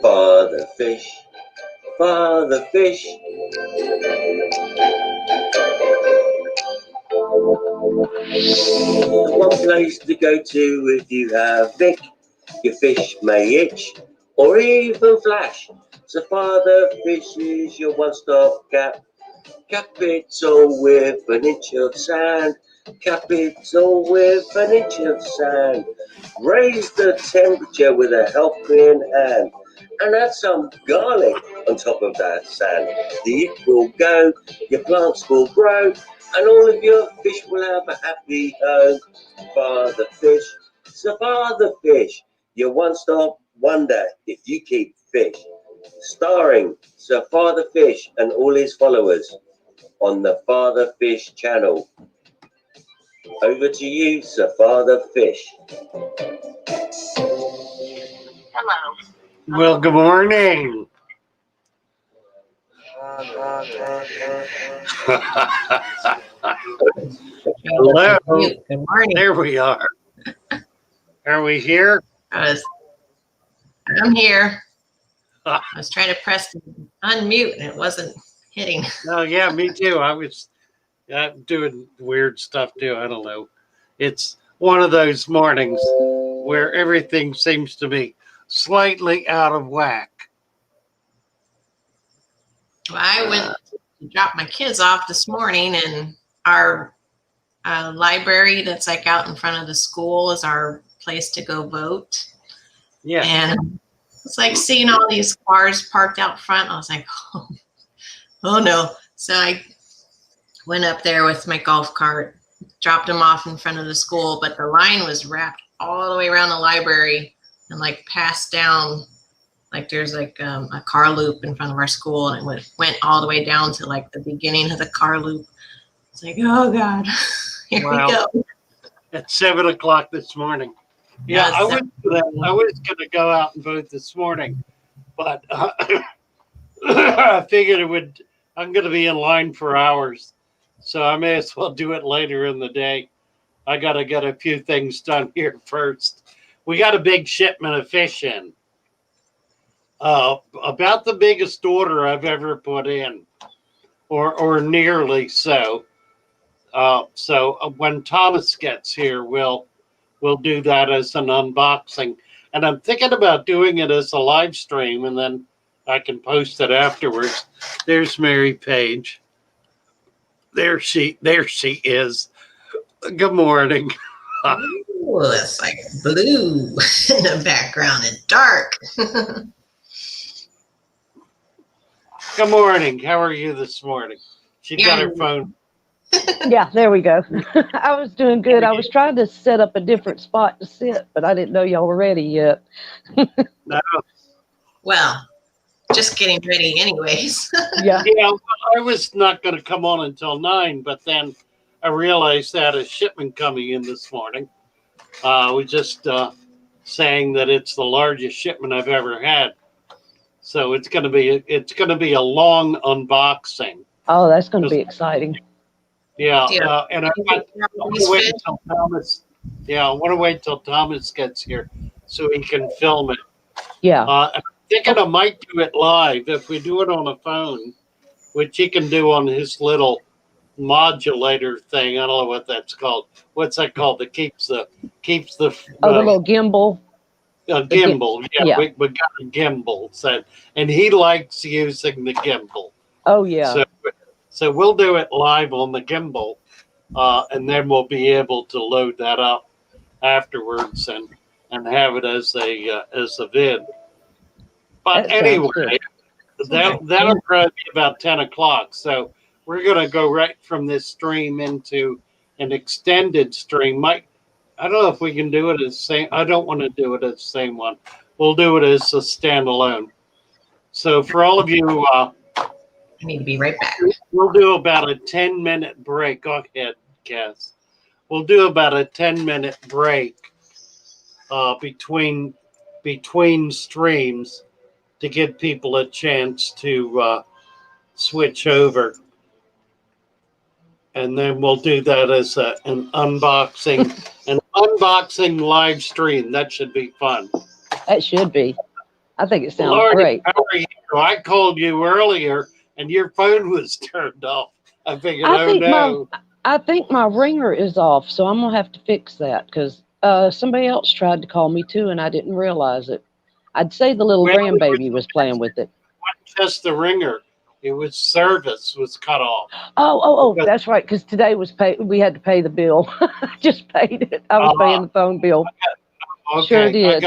Father fish, father fish. The one place to go to if you have Vic, your fish may itch or even flash. So Father Fish is your one-stop cap. Cap it all with an inch of sand. Cap it all with an inch of sand. Raise the temperature with a helping hand. And add some garlic on top of that sand. The heat will go, your plants will grow, and all of your fish will have a happy home. Father Fish, so Father Fish, your one-stop wonder if you keep fish. Starring Sir Father Fish and all his followers on the Father Fish channel. Over to you, Sir Father Fish. Hello. Well, good morning. Hello. Good morning. There we are. Are we here? I'm here. I was trying to press unmute and it wasn't hitting. Oh, yeah, me too. I'm doing weird stuff too. I don't know. It's one of those mornings where everything seems to be slightly out of whack. Well, I went to drop my kids off this morning, and our library that's like out in front of the school is our place to go vote. Yeah. And it's like seeing all these cars parked out front. I was like, oh no. So I went up there with my golf cart, dropped them off in front of the school, but the line was wrapped all the way around the library and like passed down. Like there's like a car loop in front of our school, and it went all the way down to like the beginning of the car loop. It's like, oh God, here we go. At 7 o'clock this morning. Yeah, I was gonna go out and vote this morning, but I figured I'm gonna be in line for hours, so I may as well do it later in the day. I gotta get a few things done here first. We got a big shipment of fish in. About the biggest order I've ever put in, or nearly so. So when Thomas gets here, we'll do that as an unboxing. And I'm thinking about doing it as a live stream, and then I can post it afterwards. There's Mary Page. There she is. Good morning. Ooh, it's like blue in the background and dark. Good morning. How are you this morning? She got her phone. Yeah, there we go. I was doing good. I was trying to set up a different spot to sit, but I didn't know y'all were ready yet. No. Well, just getting ready anyways. Yeah. Yeah, well, I was not going to come on until 9, but then I realized I had a shipment coming in this morning. We just saying that it's the largest shipment I've ever had. So it's going to be a long unboxing. Oh, that's going to be exciting. Yeah, and I want to wait until Thomas. Yeah, I want to wait till Thomas gets here so he can film it. Yeah. I'm thinking I might do it live if we do it on a phone, which he can do on his little modulator thing. I don't know what that's called. What's that called? That keeps the the little gimbal. Gimbal. Yeah. We got a gimbal set, and he likes using the gimbal. Oh yeah. So we'll do it live on the gimbal, and then we'll be able to load that up afterwards and have it as a vid. But anyway, that'll probably be about 10 o'clock. So we're going to go right from this stream into an extended stream. Mike, I don't know if we can do it as same. I don't want to do it as the same one. We'll do it as a standalone. So for all of you, I need to be right back. we'll do about a 10-minute break. Go ahead, Cass. We'll do about a 10-minute break between streams to give people a chance to switch over. And then we'll do that as an unboxing live stream. That should be fun. That should be. I think it sounds Lordy, great. how are you? I called you earlier and your phone was turned off. I figured, I think my ringer is off, so I'm gonna have to fix that because somebody else tried to call me too, and I didn't realize it. I'd say the little grandbaby was playing with it. Just the ringer. It was service was cut off. Oh, that's right. Because today was we had to pay the bill. I just paid it. I was paying the phone bill. Okay, sure did.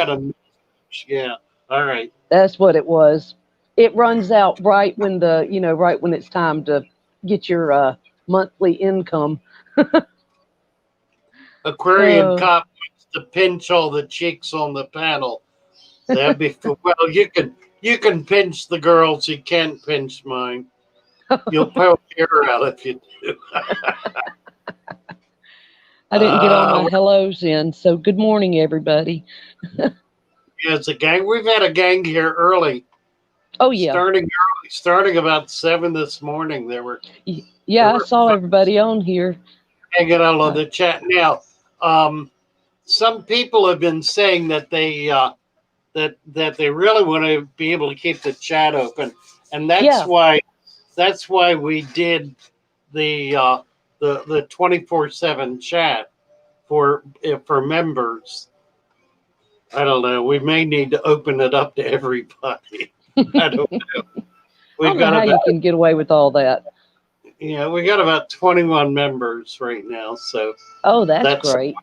Yeah. All right. That's what it was. It runs out right when right when it's time to get your monthly income. Aquarium cop wants to pinch all the cheeks on the panel. That'd be well. You can pinch the girls. You can't pinch mine. You'll poke your hair out if you do. I didn't get all my hellos in, so good morning, everybody. Yeah, it's a gang. We've had a gang here early. Oh yeah, starting about 7 this morning. I saw everybody on here hanging out on the chat now. Some people have been saying that they that they really want to be able to keep the chat open, and that's why we did the 24/7 chat for members. I don't know. We may need to open it up to everybody. I don't know. I don't know how you can get away with all that. Yeah, we got about 21 members right now. So that's great.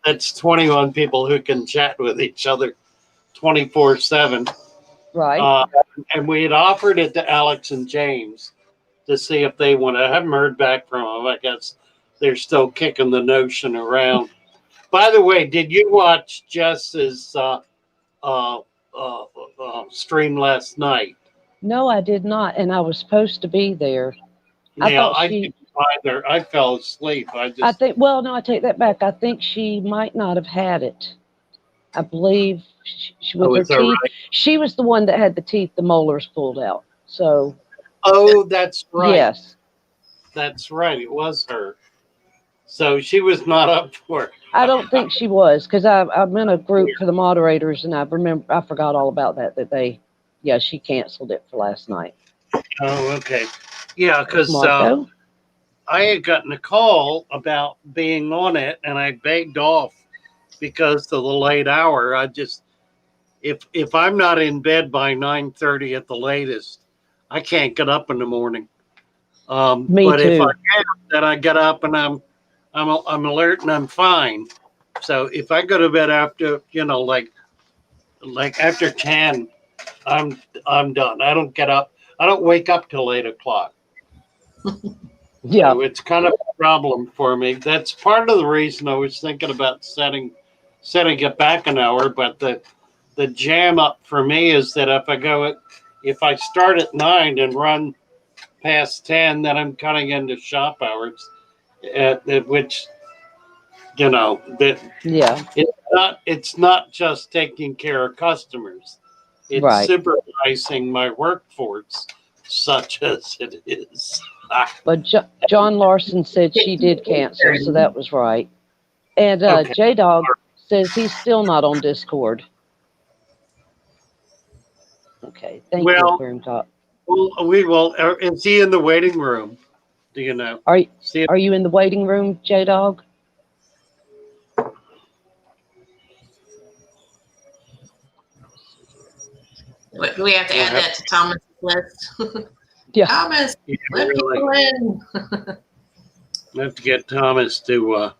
That's 21 people who can chat with each other 24/7. Right. And we had offered it to Alex and James to see if they want to. I haven't heard back from them. I guess they're still kicking the notion around. By the way, did you watch Jess's stream last night? No, I did not, and I was supposed to be there. I Yeah, thought I she. didn't either. I fell asleep. I think. Well, no, I take that back. I think she might not have had it. I believe with her is that teeth. right? She was the one that had the teeth, the molars pulled out. So Oh, that's right. yes, That's right. It was her. So she was not up for it. I don't think she was because I'm in a group for the moderators, and I forgot all about that. That she canceled it for last night. Oh, okay. Yeah, because Marco. I had gotten a call about being on it, and I begged off because of the late hour. I just, if I'm not in bed by 9:30 at the latest, I can't get up in the morning. Me but if I too. am, then I get up and I'm alert and I'm fine. So if I go to bed after like after 10, I'm done. I don't get up. I don't wake up till 8 o'clock. Yeah. So it's kind of a problem for me. That's part of the reason I was thinking about setting it back an hour. But the jam up for me is that if I start at 9 and run past 10, then I'm cutting into shop hours, at which that Yeah. it's not just taking care of customers. It's Right. supervising my workforce, such as it is. But John Larson said she did cancel, so that was right. And Okay. J Dog says he's still not on Discord. Okay, thank you, Well, Aquarium Talk. Well, we will. Is he in the waiting room? Do you know? Are See, you in the waiting room, J Dog? What, do we have to add that to Thomas' list? Yeah. Thomas, let people in. I have to get Thomas to.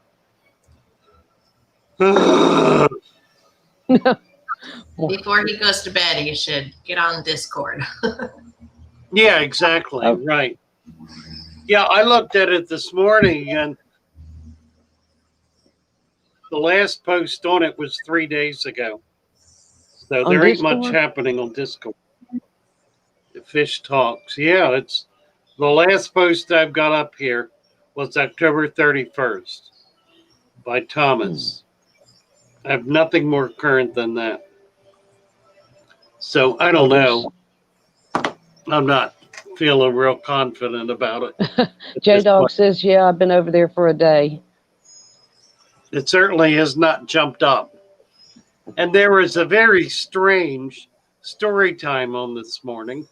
Before he goes to bed, he should get on Discord. Yeah, exactly. Oh. Right. Yeah, I looked at it this morning, and the last post on it was 3 days ago. So On there ain't Discord? much happening on Discord. The Fish Talks. Yeah, it's the last post I've got up here was October 31st by Thomas. I have nothing more current than that. So I don't know. I'm not feeling real confident about it. J Dog says, yeah, I've been over there for a day. It certainly has not jumped up. And there was a very strange story time on this morning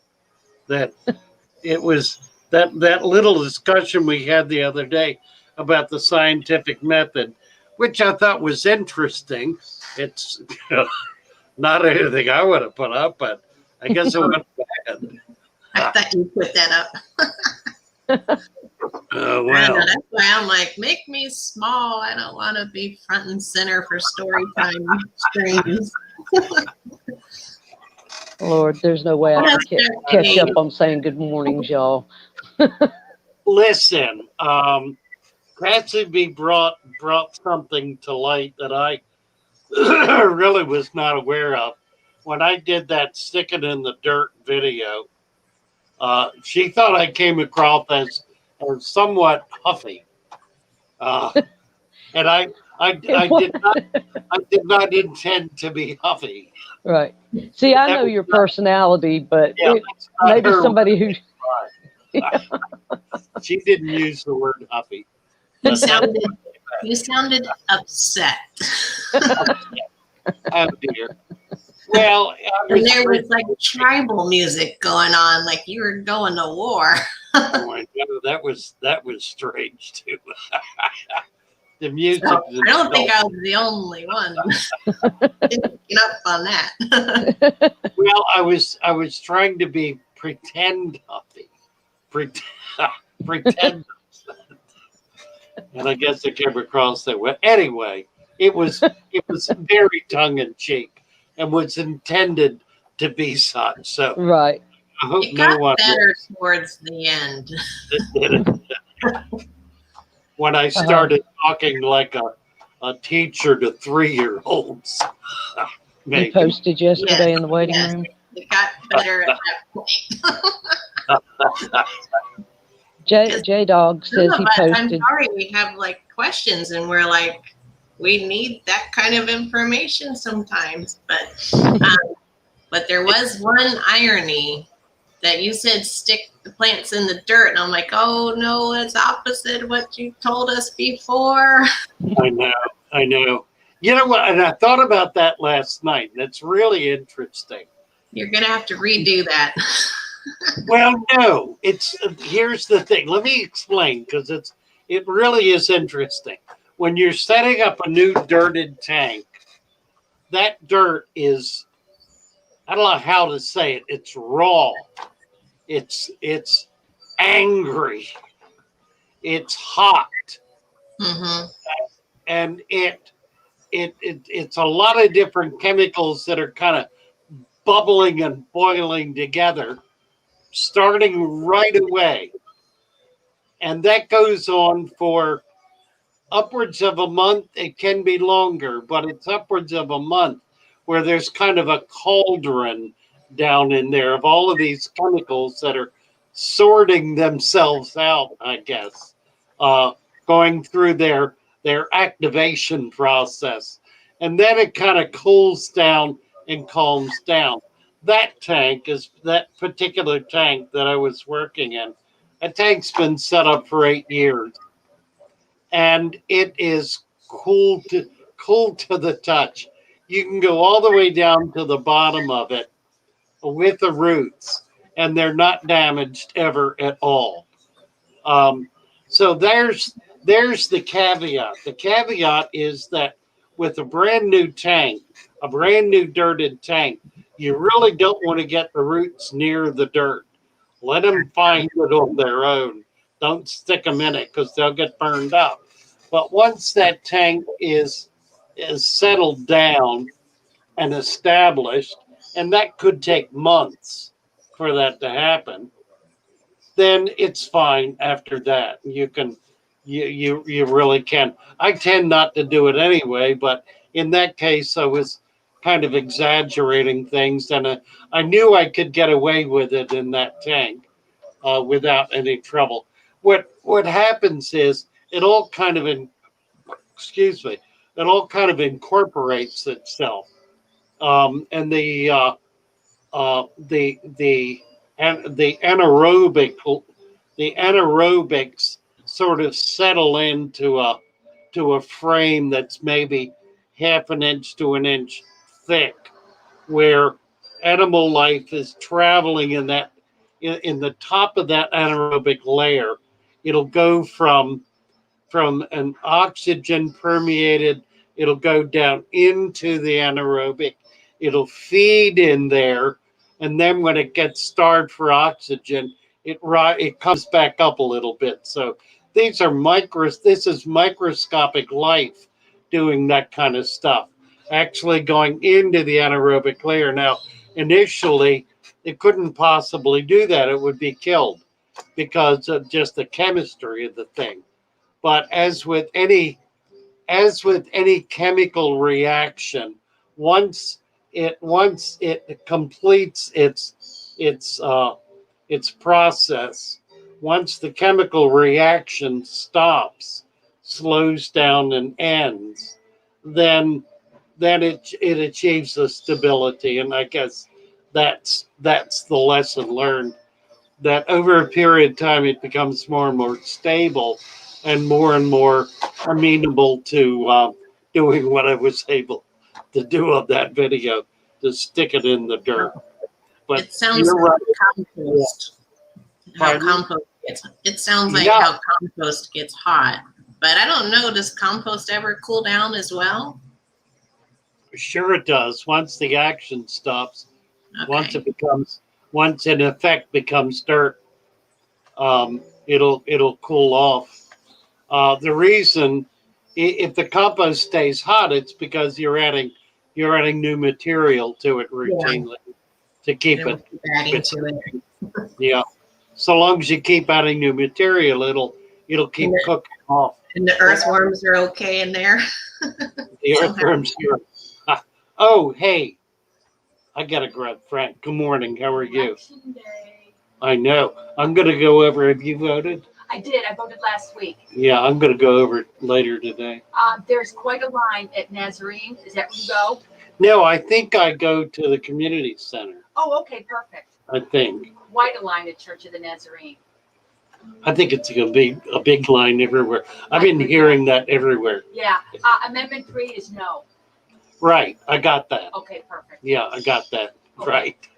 that it was that little discussion we had the other day about the scientific method, which I thought was interesting. It's not anything I would have put up, but I guess it went bad. I thought you put that up. Well. I know, that's why I'm like, make me small. I don't want to be front and center for story time streams. Lord, there's no way I can catch up on saying good mornings, y'all. Listen, Patsy B brought something to light that I really was not aware of. When I did that stick it in the dirt video, she thought I came across as somewhat huffy, and I did not intend to be huffy. Right. See, I know your personality, but maybe somebody who. She didn't use the word huffy. You sounded upset. Oh dear. Well, and there was like tribal music going on, like you were going to war. Oh my God, that was strange too. The music. So, I don't think I was the only one picking up on that. Well, I was trying to be pretend huffy, pretend, and I guess I came across that way. Anyway, it was very tongue in cheek and was intended to be such. So right. I hope it got no one better towards the end. When I started talking like teacher to 3-year-olds. You Maybe. posted yesterday in the waiting Yes. room. It got better at that point. J Dog says Some he of us, I'm posted. sorry, we have like questions and we're like, we need that kind of information sometimes. But there was one irony that you said stick the plants in the dirt. And I'm like, oh no, it's opposite what you told us before. I know. You know what? And I thought about that last night. That's really interesting. You're going to have to redo that. Well, no, here's the thing. Let me explain, because it really is interesting. When you're setting up a new dirted tank, that dirt is, I don't know how to say it. It's raw. It's angry. It's hot, Mm-hmm. and it's a lot of different chemicals that are kind of bubbling and boiling together, starting right away. And that goes on for upwards of a month. It can be longer, but it's upwards of a month where there's kind of a cauldron down in there of all of these chemicals that are sorting themselves out, I guess, going through their activation process. And then it kind of cools down and calms down. That particular tank that I was working in, a tank's been set up for 8 years, and it is cool to the touch. You can go all the way down to the bottom of it with the roots, and they're not damaged ever at all. So there's the caveat. The caveat is that with a brand new tank, a brand new dirted tank, you really don't want to get the roots near the dirt. Let them find it on their own. Don't stick them in it, because they'll get burned up. But once that tank is settled down and established, and that could take months for that to happen, then it's fine after that. You really can. I tend not to do it anyway, but in that case, I was kind of exaggerating things, and I knew I could get away with it in that tank without any trouble. What happens is it all kind of incorporates itself, and the anaerobics sort of settle into a frame that's maybe half an inch to an inch thick, where animal life is traveling in the top of that anaerobic layer. It'll go from an oxygen permeated, it'll go down into the anaerobic, it'll feed in there, and then when it gets starved for oxygen, it comes back up a little bit. So this is microscopic life doing that kind of stuff, actually going into the anaerobic layer. Now, initially, it couldn't possibly do that. It would be killed because of just the chemistry of the thing. But as with any chemical reaction, once it completes its process, once the chemical reaction stops, slows down, and ends, then it achieves the stability. And I guess that's the lesson learned, that over a period of time it becomes more and more stable and more amenable to doing what I was able to do on that video, to stick it in the dirt. But it sounds you're like right. compost. How Pardon? compost gets. It sounds like Yeah. how compost gets hot. But I don't know. Does compost ever cool down as well? Sure it does. Once the action stops, Okay. once in effect becomes dirt, it'll cool off. The reason, if the compost stays hot, it's because you're adding new material to it routinely to keep And it. we'll keep adding to it. Yeah. So long as you keep adding new material, it'll keep cooking off. And the earthworms are okay in there. The earthworms here. Oh, hey, I got to grab Frank. Good morning. How are you? Election day. I know. I'm going to go over. Have you voted? I did. I voted last week. Yeah, I'm going to go over later today. There's quite a line at Nazarene. Is that where you go? No, I think I go to the community center. Oh, okay, perfect. I think. Quite a line at Church of the Nazarene. I think it's going to be a big line everywhere. I've been hearing that everywhere. Yeah. Amendment 3 is no. Right. I got that. Okay, perfect. Yeah, I got that. Okay. Right.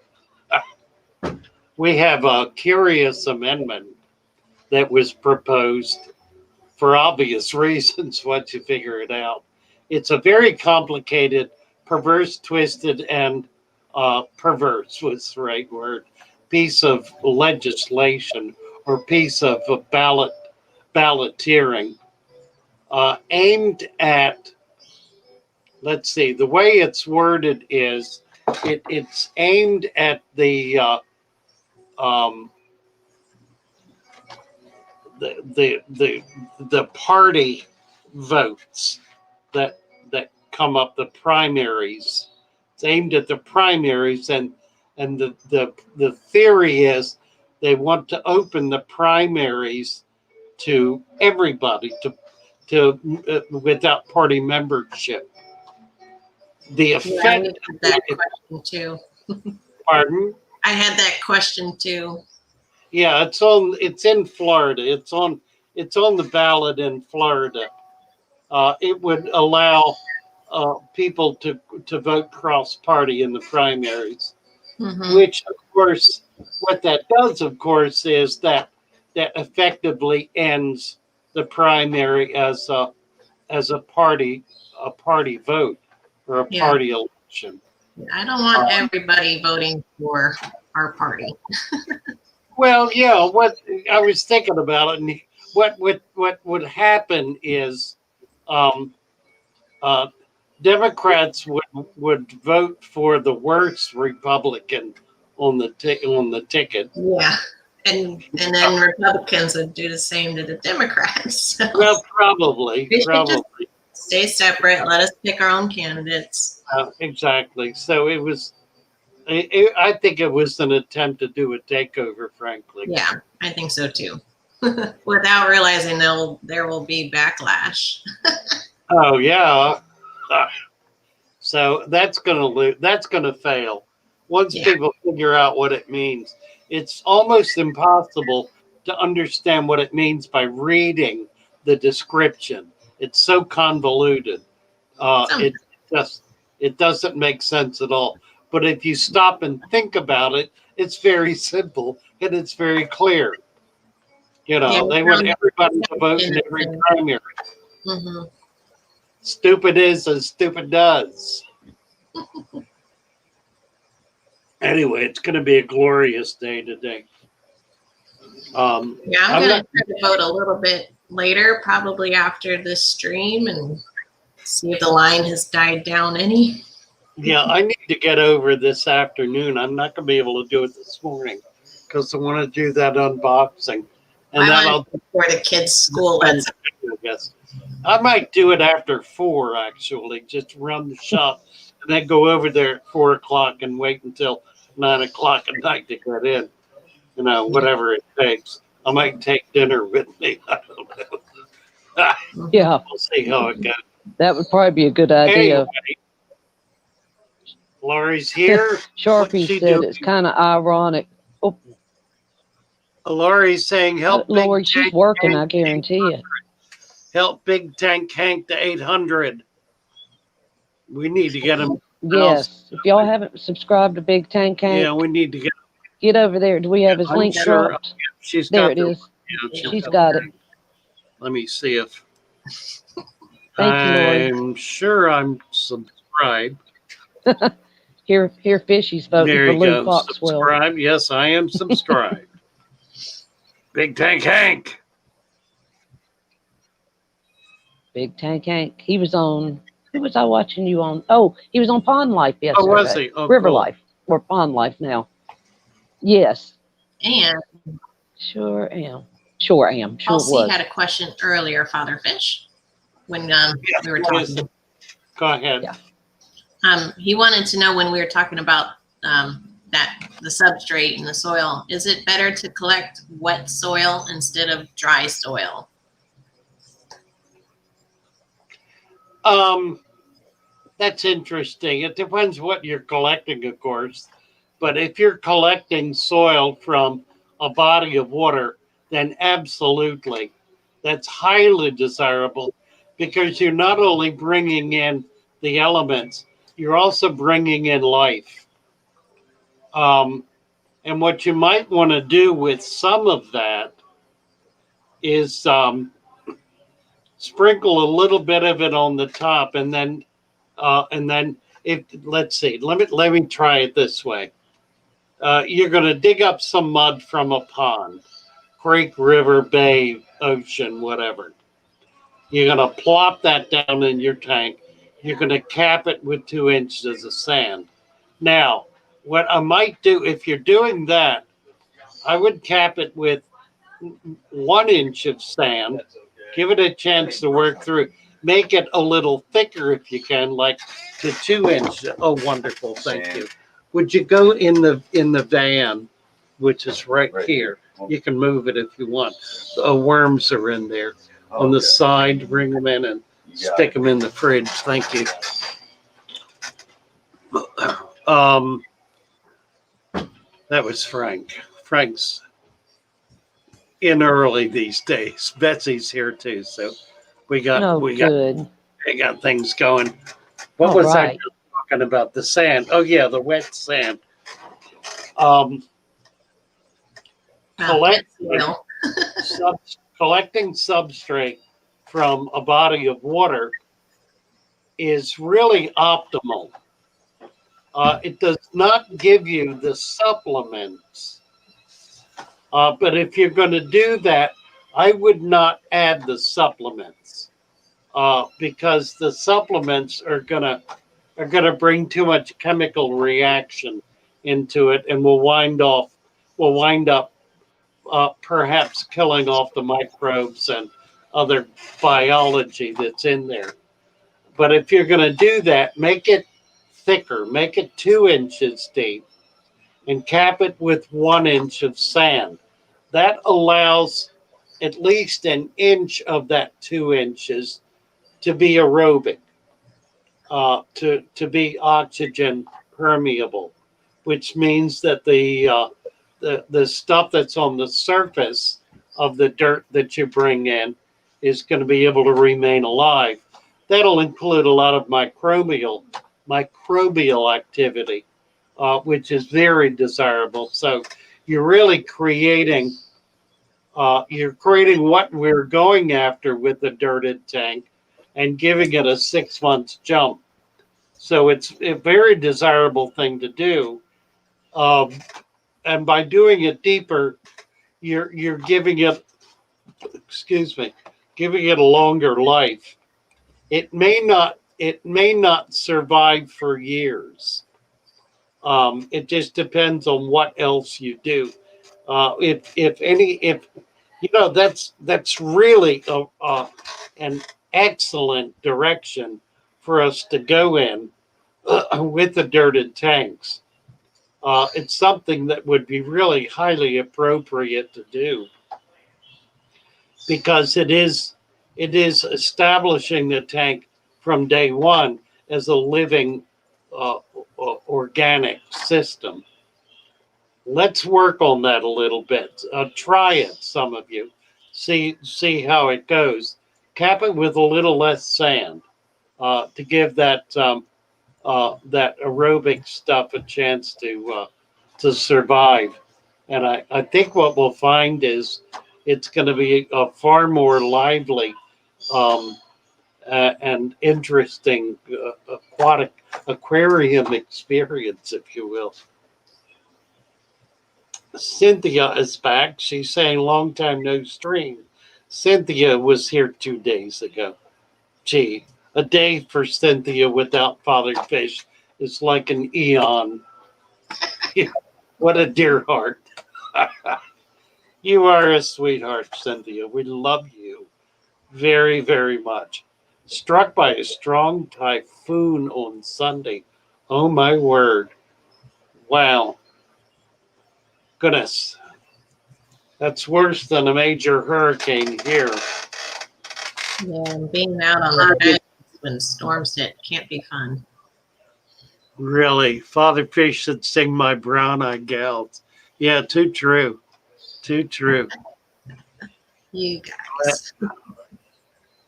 We have a curious amendment that was proposed for obvious reasons once you figure it out. It's a very complicated, perverse, twisted, and perverse was the right word, piece of legislation or piece of balloteering aimed at, let's see, the way it's worded is it's aimed at the party votes that come up, the primaries. It's aimed at the primaries, and the theory is they want to open the primaries to everybody, to without party membership. The Yeah, I effect. had that question too. Pardon? I had that question too. Yeah, it's in Florida. It's on the ballot in Florida. It would allow people to vote cross-party in the primaries, which, of course, what that does, of course, is that effectively ends the primary as a party vote or a party election. I don't want everybody voting for our party. Well, yeah, what I was thinking about it, and what would happen is Democrats would vote for the worst Republican on the ticket. Yeah. And then Republicans would do the same to the Democrats. So Well, probably. we should just stay separate. Let us pick our own candidates. Exactly. So it was. I think it was an attempt to do a takeover, frankly. Yeah, I think so too. Without realizing there will be backlash. Oh yeah. So that's gonna fail. Once people figure out what it means, it's almost impossible to understand what it means by reading the description. It's so convoluted. It doesn't make sense at all. But if you stop and think about it, it's very simple and it's very clear. You know, they want everybody to vote in every primary. Mm-hmm. Stupid is as stupid does. Anyway, it's going to be a glorious day today. I'm going to try to vote a little bit later, probably after this stream, and see if the line has died down any. Yeah, I need to get over this afternoon. I'm not going to be able to do it this morning because I want to do that unboxing. And that'll before the kids' school lets. I guess I might do it after 4. Actually, just run the shop and then go over there at 4 o'clock and wait until 9 o'clock at night to get in. You know, whatever it takes. I might take dinner with me. I don't know. Yeah, We'll see how it goes. that would probably be a good idea. Anyway, Lori's here. Sharpie said it's kind of ironic. Oh, Lori's saying help. Lori, she's working, I guarantee you. Help Big Tank Hank to 800. We need to get him. Yes, if y'all haven't subscribed to Big Tank Hank, Yeah, we need to get over there. Do we have his I'm link sure- dropped? She's There got it the- is. Yeah, She's got it. Let me see if Thank you, Lori. I'm sure I'm subscribed. Here, Fishy's voting There for you Lou go. Foxwell. Subscribe. Yes, I am subscribed. Big Tank Hank. Big Tank Hank. He was on. Who was I watching you on? Oh, he was on Pond Life yesterday. Oh, was he? Oh, River cool. Life or Pond Life now. Yes, And sure am. Sure am. Sure Paul C was. had a question earlier, Father Fish, when we were What is talking. it? Go ahead. Yeah. He wanted to know when we were talking about that the substrate in the soil, is it better to collect wet soil instead of dry soil? That's interesting. It depends what you're collecting, of course. But if you're collecting soil from a body of water, then absolutely, that's highly desirable because you're not only bringing in the elements, you're also bringing in life. And what you might want to do with some of that is sprinkle a little bit of it on the top, and then if let's see, let me try it this way. You're going to dig up some mud from a pond, creek, river, bay, ocean, whatever. You're going to plop that down in your tank. You're going to cap it with 2 inches of sand. Now, what I might do if you're doing that, I would cap it with 1 inch of sand. Give it a chance to work through. Make it a little thicker if you can, like the 2 inch. Oh, wonderful! Thank you. Would you go in the van, which is right here? You can move it if you want. Worms are in there on the side. Bring them in and stick them in the fridge. Thank you. That was Frank. Frank's in early these days. Betsy's here too, so we got things going. What was I just talking about? The sand. Oh yeah, the wet sand. Collecting substrate from a body of water is really optimal. It does not give you the supplements. But if you're going to do that, I would not add the supplements because the supplements are gonna bring too much chemical reaction into it, and will wind up perhaps killing off the microbes and other biology that's in there. But if you're going to do that, make it thicker, make it 2 inches deep, and cap it with 1 inch of sand. That allows at least 1 inch of that 2 inches to be aerobic, to be oxygen permeable, which means that the stuff that's on the surface of the dirt that you bring in is going to be able to remain alive. That'll include a lot of microbial activity, which is very desirable. So you're really creating what we're going after with the dirted tank and giving it a 6 months jump. So it's a very desirable thing to do. And by doing it deeper, you're giving it, giving it a longer life. It may not survive for years. It just depends on what else you do. If that's really an excellent direction for us to go in with the dirted tanks. It's something that would be really highly appropriate to do because it is establishing the tank from day one as a living organic system. Let's work on that a little bit. Try it, some of you. See how it goes. Cap it with a little less sand to give that aerobic stuff a chance to survive. And I think what we'll find is it's going to be a far more lively and interesting aquarium experience, if you will. Cynthia is back. She's saying long time no stream. Cynthia was here 2 days ago. Gee, a day for Cynthia without Father Fish is like an eon. What a dear heart. You are a sweetheart, Cynthia. We love you very, very much. Struck by a strong typhoon on Sunday. Oh my word. Wow. Goodness. That's worse than a major hurricane here. Yeah, and being out on the islands when storms hit can't be fun. Really. Father Fish should sing my brown eyed gals. Yeah, too true. Too true. You guys.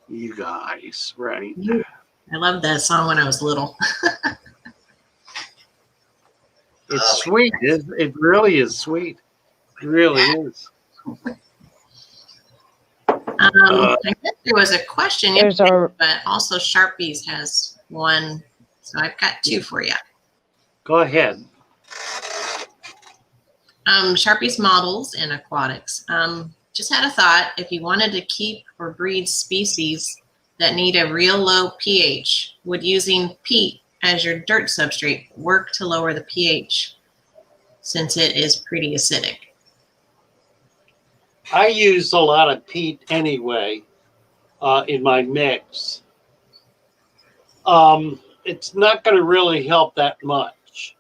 You guys, right. I loved that song when I was little. It's sweet. It really is sweet. It really is. I guess there was a question, There's our but also Sharpies has one. So I've got two for you. Go ahead. Sharpies models and aquatics. Just had a thought. If you wanted to keep or breed species that need a real low pH, would using peat as your dirt substrate work to lower the pH since it is pretty acidic? I use a lot of peat anyway in my mix. It's not going to really help that much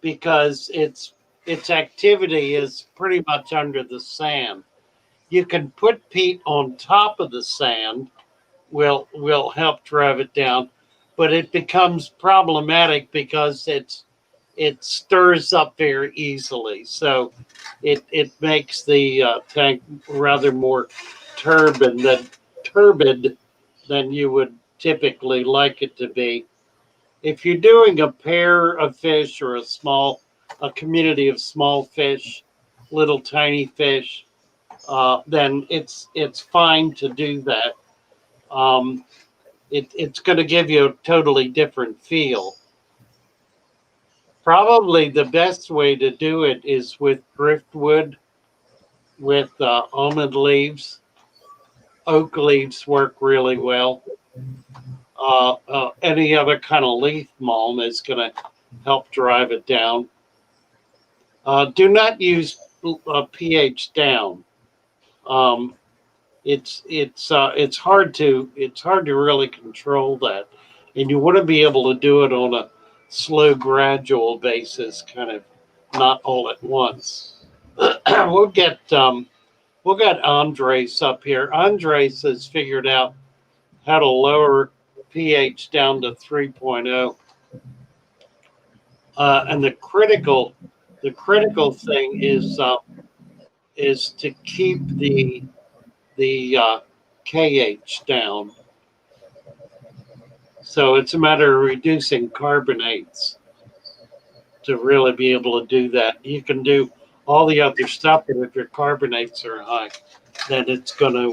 because its activity is pretty much under the sand. You can put peat on top of the sand, will help drive it down, but it becomes problematic because it stirs up very easily. So it makes the tank rather more turbid than you would typically like it to be. If you're doing a pair of fish or a community of small fish, little tiny fish, then it's fine to do that. It's going to give you a totally different feel. Probably the best way to do it is with driftwood, with almond leaves. Oak leaves work really well. Any other kind of leaf mulm is going to help drive it down. Do not use pH down. It's hard to really control that, and you want to be able to do it on a slow, gradual basis, kind of not all at once. we'll get Andres up here. Andres has figured out how to lower pH down to 3.0. And the critical thing is to keep the KH down. So it's a matter of reducing carbonates to really be able to do that. You can do all the other stuff, but if your carbonates are high, then it's gonna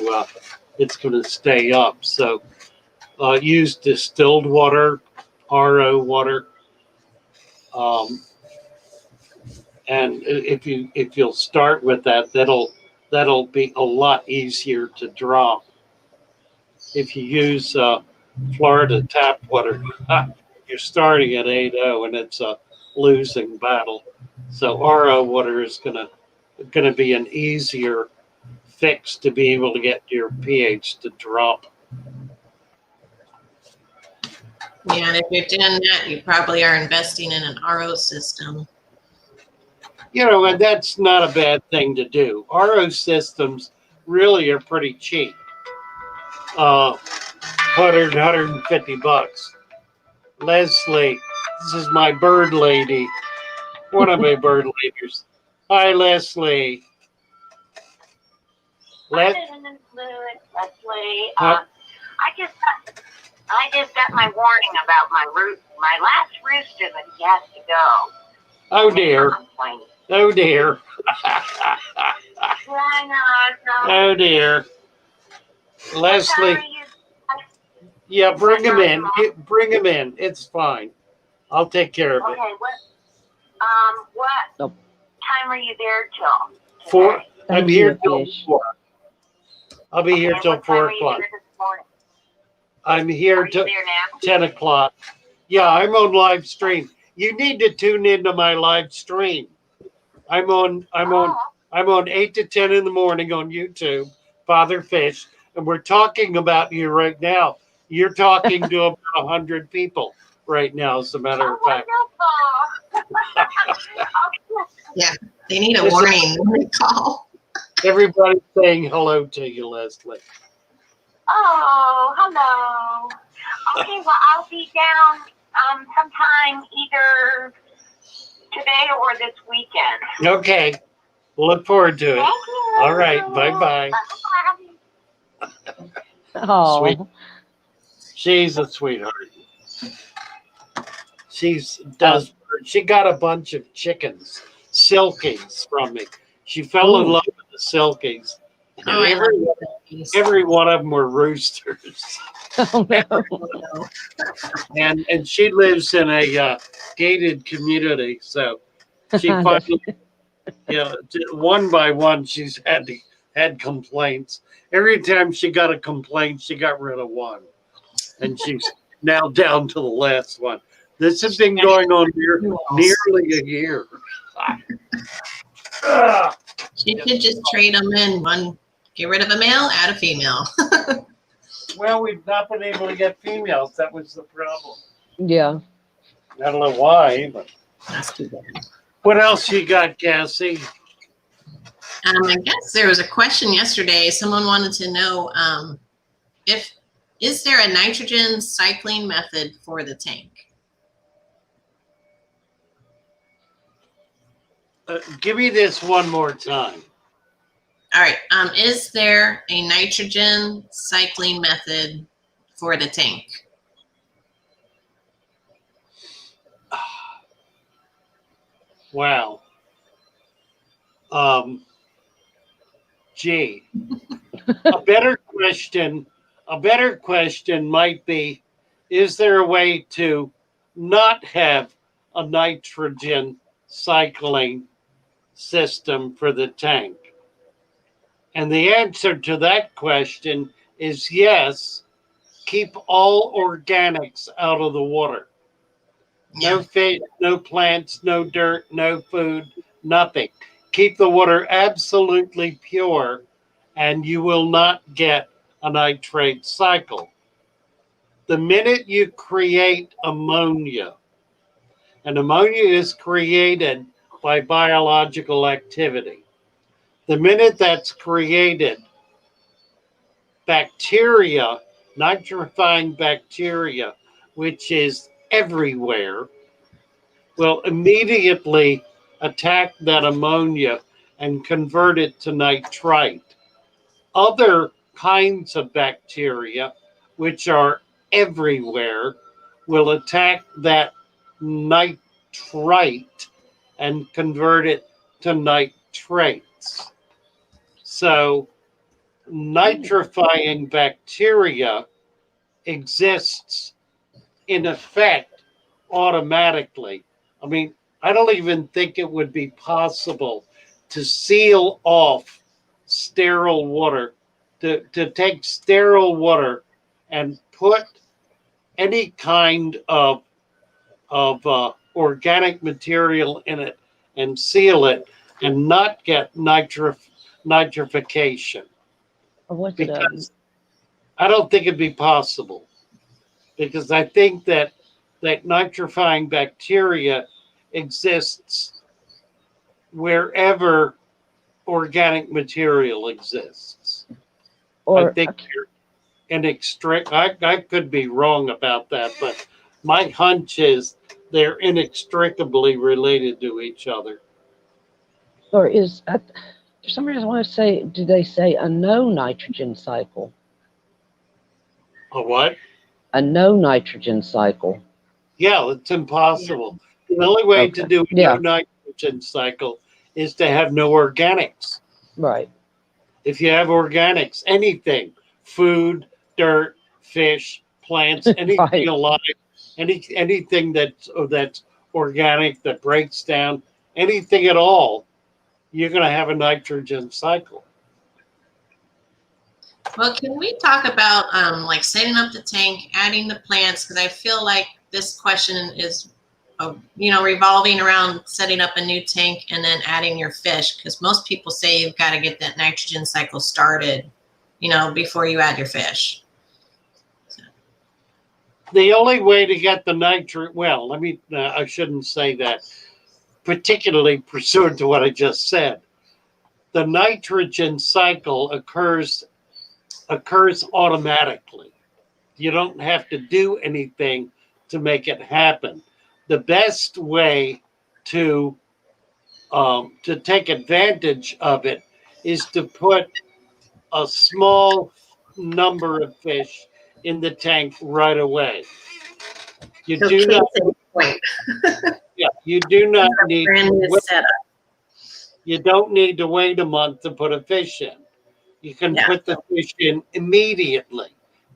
stay up. So use distilled water, RO water, and if you'll start with that, that'll be a lot easier to drop. If you use Florida tap water, you're starting at 8.0 and it's a losing battle. So RO water is gonna be an easier fix to be able to get your pH to drop. Yeah, and if you're doing that, you probably are investing in an RO system. And that's not a bad thing to do. RO systems really are pretty cheap. 150 bucks. Leslie, this is my bird lady. One of my bird ladies. Hi, Leslie. Leslie. I just got my warning about my last rooster, but he has to go. Oh dear. Oh dear. Oh dear. Leslie. Yeah, bring him in. Bring him in. It's fine. I'll take care of it. Okay. What time are you there till? 4. I'm here till Fish. 4. I'll be here till 4 o'clock. I'm here till 10 o'clock. Yeah, I'm on live stream. You need to tune into my live stream. I'm on I'm on 8 to 10 in the morning on YouTube, Father Fish, and we're talking about you right now. You're talking to about 100 people right now, as a matter of fact. Yeah, they need a warning when they call. Everybody's saying hello to you, Leslie. Oh, hello. Okay, well, I'll be down sometime either today or this weekend. Okay. Look forward to it. Thank you. All right. Bye-bye. Oh, Sweet. She's a sweetheart. She got a bunch of chickens, silkies from me. She fell in Ooh. love with the silkies. And Oh, I love these. every one of them were roosters. Oh no. And she lives in a gated community, so she finally, one by one, she's had complaints. Every time she got a complaint, she got rid of one, and she's now down to the last one. This has been going on nearly a year. She could just trade them in. One, get rid of a male, add a female. Well, we've not been able to get females. That was the problem. Yeah. I don't know why, but That's too bad. what else you got, Cassie? I guess there was a question yesterday. Someone wanted to know is there a nitrogen cycling method for the tank? Give me this one more time. All right. Is there a nitrogen cycling method for the tank? Wow. Gee. A better question might be, is there a way to not have a nitrogen cycling system for the tank? And the answer to that question is yes. Keep all organics out of the water. No fish, no plants, no dirt, no food, nothing. Keep the water absolutely pure, and you will not get a nitrate cycle. The minute you create ammonia, and ammonia is created by biological activity, the minute that's created, bacteria, nitrifying bacteria, which is everywhere, will immediately attack that ammonia and convert it to nitrite. Other kinds of bacteria, which are everywhere, will attack that nitrite and convert it to nitrates. So nitrifying bacteria exists in effect automatically. I mean, I don't even think it would be possible to seal off sterile water, to take sterile water and put any kind of organic material in it and seal it and not get nitrification. Or what's it? Because I don't think it'd be possible, because I think that nitrifying bacteria exists wherever organic material exists. Or I think you're I could be wrong about that, but my hunch is they're inextricably related to each other. or is for some reason I want to say, do they say a no nitrogen cycle? A what? A no nitrogen cycle. Yeah, it's impossible. The only way to do a no nitrogen cycle is to have no organics. Right. If you have organics, anything, food, dirt, fish, plants, anything alive, anything that's organic, that breaks down, anything at all, you're going to have a nitrogen cycle. Well, can we talk about like setting up the tank, adding the plants? Because I feel like this question is revolving around setting up a new tank and then adding your fish, because most people say you've got to get that nitrogen cycle started, before you add your fish. The only way to get the nitrogen, well, I shouldn't say that, particularly pursuant to what I just said. The nitrogen cycle occurs automatically. You don't have to do anything to make it happen. The best way to take advantage of it is to put a small number of fish in the tank right away. You do not. Yeah, you do not need. You don't need to wait a month to put a fish in. You can put the fish in immediately,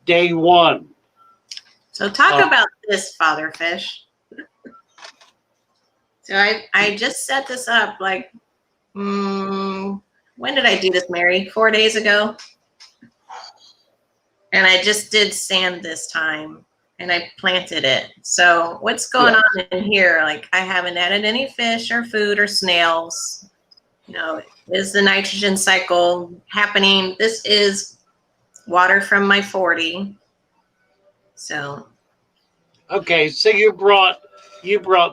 day one. So talk about this, Father Fish. So I just set this up like, when did I do this, Mary? 4 days ago. And I just did sand this time and I planted it. So what's going on in here? Like, I haven't added any fish or food or snails. Is the nitrogen cycle happening? This is water from my 40. So. Okay, so you brought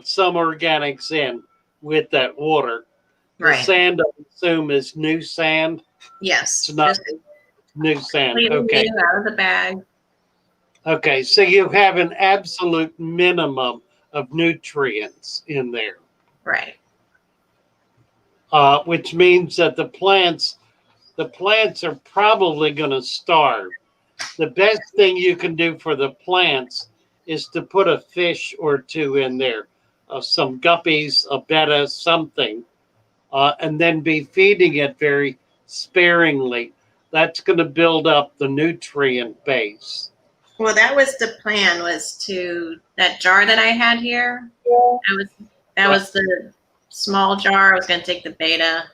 some organics in with that water. The sand, I assume, is new sand. Yes. It's not new sand. Okay. Out of the bag. Okay, so you have an absolute minimum of nutrients in there. Right. Which means that the plants are probably going to starve. The best thing you can do for the plants is to put a fish or two in there, some guppies, a betta, something, and then be feeding it very sparingly. That's going to build up the nutrient base. Well, that was the plan, was that jar that I had here. That was the small jar. I was going to take the betta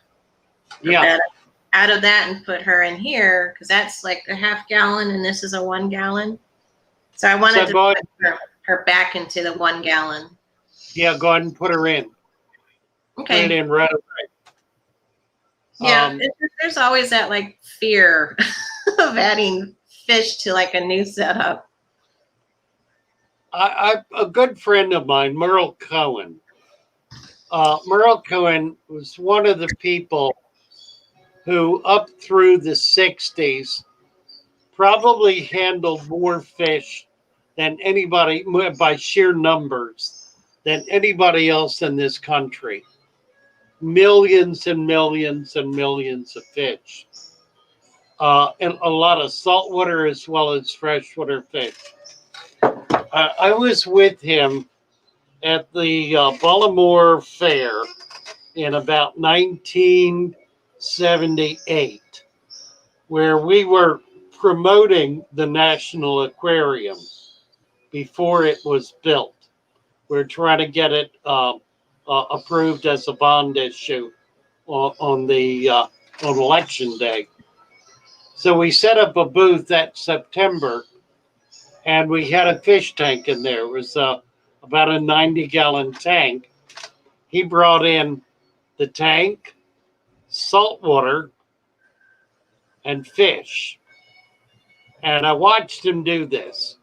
out of that and put her in here, because that's like a half gallon and this is a 1 gallon. So I wanted to put her back into the 1 gallon. Yeah, go ahead and put her in. Okay. Put it in right away. Yeah, there's always that like fear of adding fish to like a new setup. A good friend of mine, Merle Cohen. Merle Cohen was one of the people who, up through the 60s, probably handled more fish than anybody, by sheer numbers, than anybody else in this country. Millions and millions and millions of fish. And a lot of saltwater as well as freshwater fish. I was with him at the Baltimore Fair in about 1978, where we were promoting the National Aquarium before it was built. We're trying to get it approved as a bond issue on election day. So we set up a booth that September, and we had a fish tank in there. It was about a 90-gallon tank. He brought in the tank, salt water, and fish. And I watched him do this.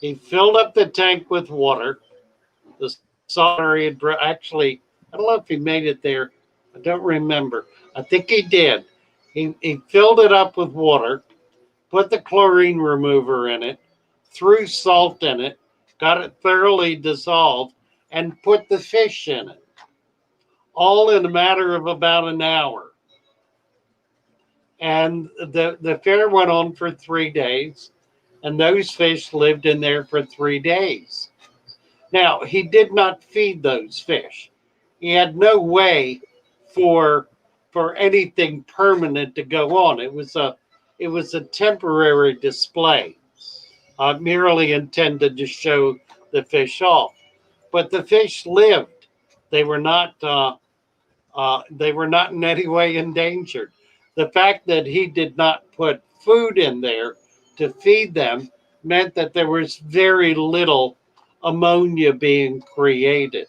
He filled up the tank with water. The salt water he had actually, I don't know if he made it there. I don't remember. I think he did. He filled it up with water, put the chlorine remover in it, threw salt in it, got it thoroughly dissolved, and put the fish in it. All in a matter of about an hour. And the fair went on for 3 days, and those fish lived in there for 3 days. Now, he did not feed those fish. He had no way for anything permanent to go on. It was a temporary display, merely intended to show the fish off. But the fish lived. They were not in any way endangered. The fact that he did not put food in there to feed them meant that there was very little ammonia being created.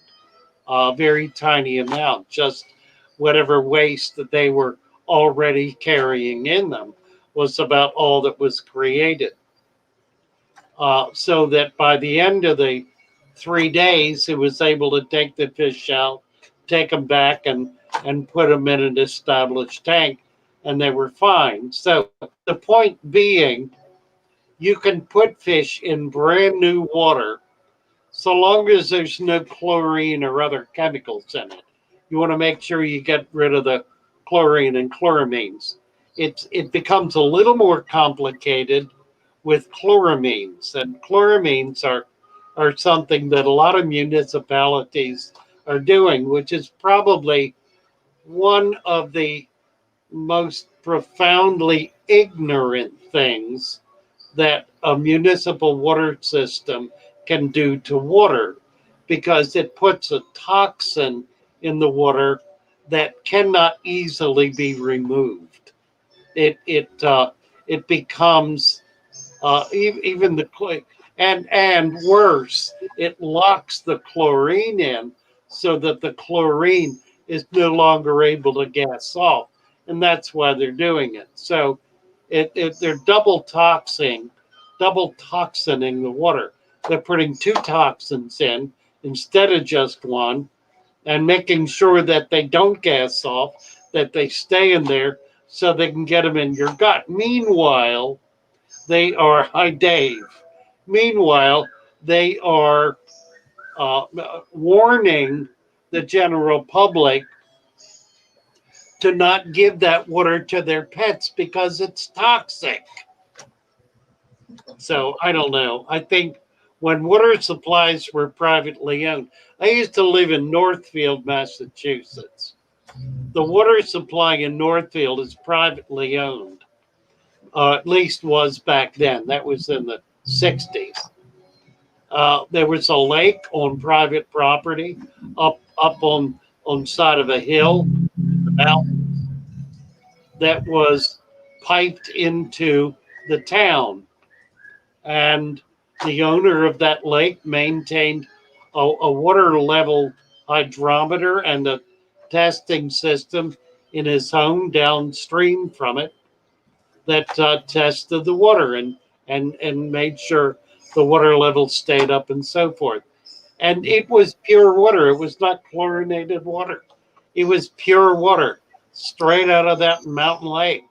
a very tiny amount, just whatever waste that they were already carrying in them was about all that was created. So that by the end of the 3 days, it was able to take the fish out, take them back, and put them in an established tank, and they were fine. So the point being, you can put fish in brand new water so long as there's no chlorine or other chemicals in it. You want to make sure you get rid of the chlorine and chloramines. It becomes a little more complicated with chloramines, and chloramines are something that a lot of municipalities are doing, which is probably one of the most profoundly ignorant things that a municipal water system can do to water, because it puts a toxin in the water that cannot easily be removed. It becomes even the and worse, it locks the chlorine in so that the chlorine is no longer able to gas off, and that's why they're doing it. So they're double toxining the water. They're putting 2 toxins in instead of just one, and making sure that they don't gas off, that they stay in there so they can get them in your gut. Meanwhile, they are, hi Dave. Meanwhile, they are warning the general public to not give that water to their pets because it's toxic. So I don't know. I think when water supplies were privately owned, I used to live in Northfield, Massachusetts. The water supply in Northfield is privately owned, at least was back then. That was in the 60s. There was a lake on private property up on side of a hill, the mountain, that was piped into the town. And the owner of that lake maintained a water level hydrometer and a testing system in his home downstream from it that tested the water and made sure the water level stayed up and so forth. And it was pure water. It was not chlorinated water. It was pure water straight out of that mountain lake.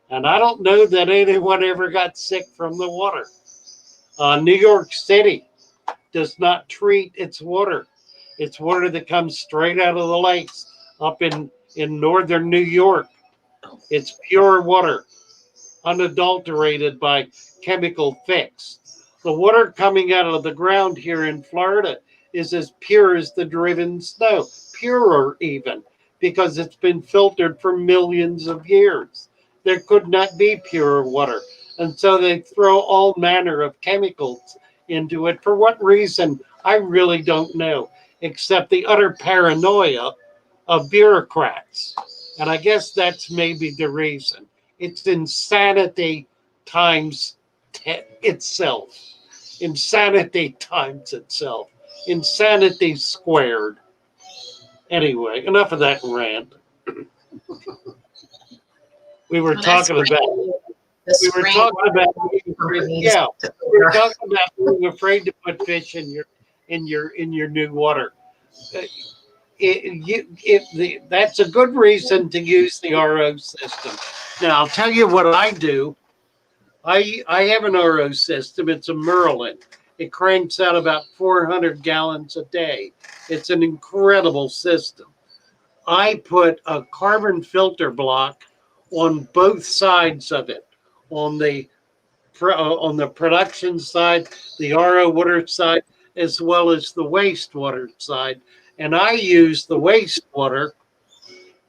And I don't know that anyone ever got sick from the water. New York City does not treat its water. It's water that comes straight out of the lakes up in northern New York. It's pure water, unadulterated by chemical fix. The water coming out of the ground here in Florida is as pure as the driven snow, purer even, because it's been filtered for millions of years. There could not be pure water. And so they throw all manner of chemicals into it. For what reason, I really don't know, except the utter paranoia of bureaucrats. And I guess that's maybe the reason. It's insanity times itself. Insanity times itself. Insanity squared. Anyway, enough of that rant. We were talking about being afraid to put fish in your new water. That's a good reason to use the RO system. Now I'll tell you what I do. I have an RO system. It's a Merlin. It cranks out about 400 gallons a day. It's an incredible system. I put a carbon filter block on both sides of it, on the production side, the RO water side, as well as the wastewater side. And I use the wastewater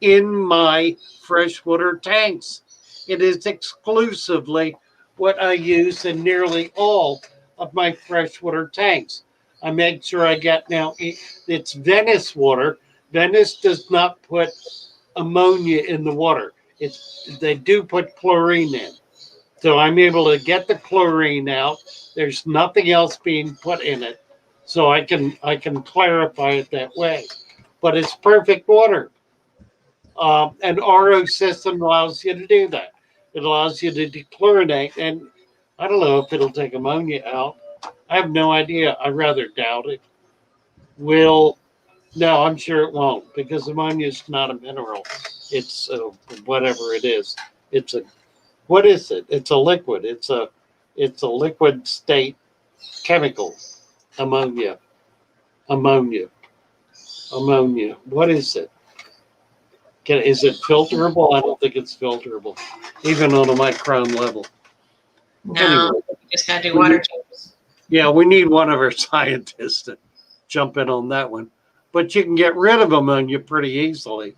in my freshwater tanks. It is exclusively what I use in nearly all of my freshwater tanks. I make sure I get it's Venice water. Venice does not put ammonia in the water. They do put chlorine in. So I'm able to get the chlorine out. There's nothing else being put in it. So I can clarify it that way. But it's perfect water. An RO system allows you to do that. It allows you to dechlorinate, and I don't know if it'll take ammonia out. I have no idea. I rather doubt it. Will No, I'm sure it won't, because ammonia is not a mineral. It's whatever it is. It's a what is it? It's a liquid. It's a liquid state chemical. Ammonia. Ammonia. Ammonia. What is it? Is it filterable? I don't think it's filterable, even on a micron level. No, Anyway. you just gotta do water changes. Yeah, we need one of our scientists to jump in on that one. But you can get rid of ammonia pretty easily.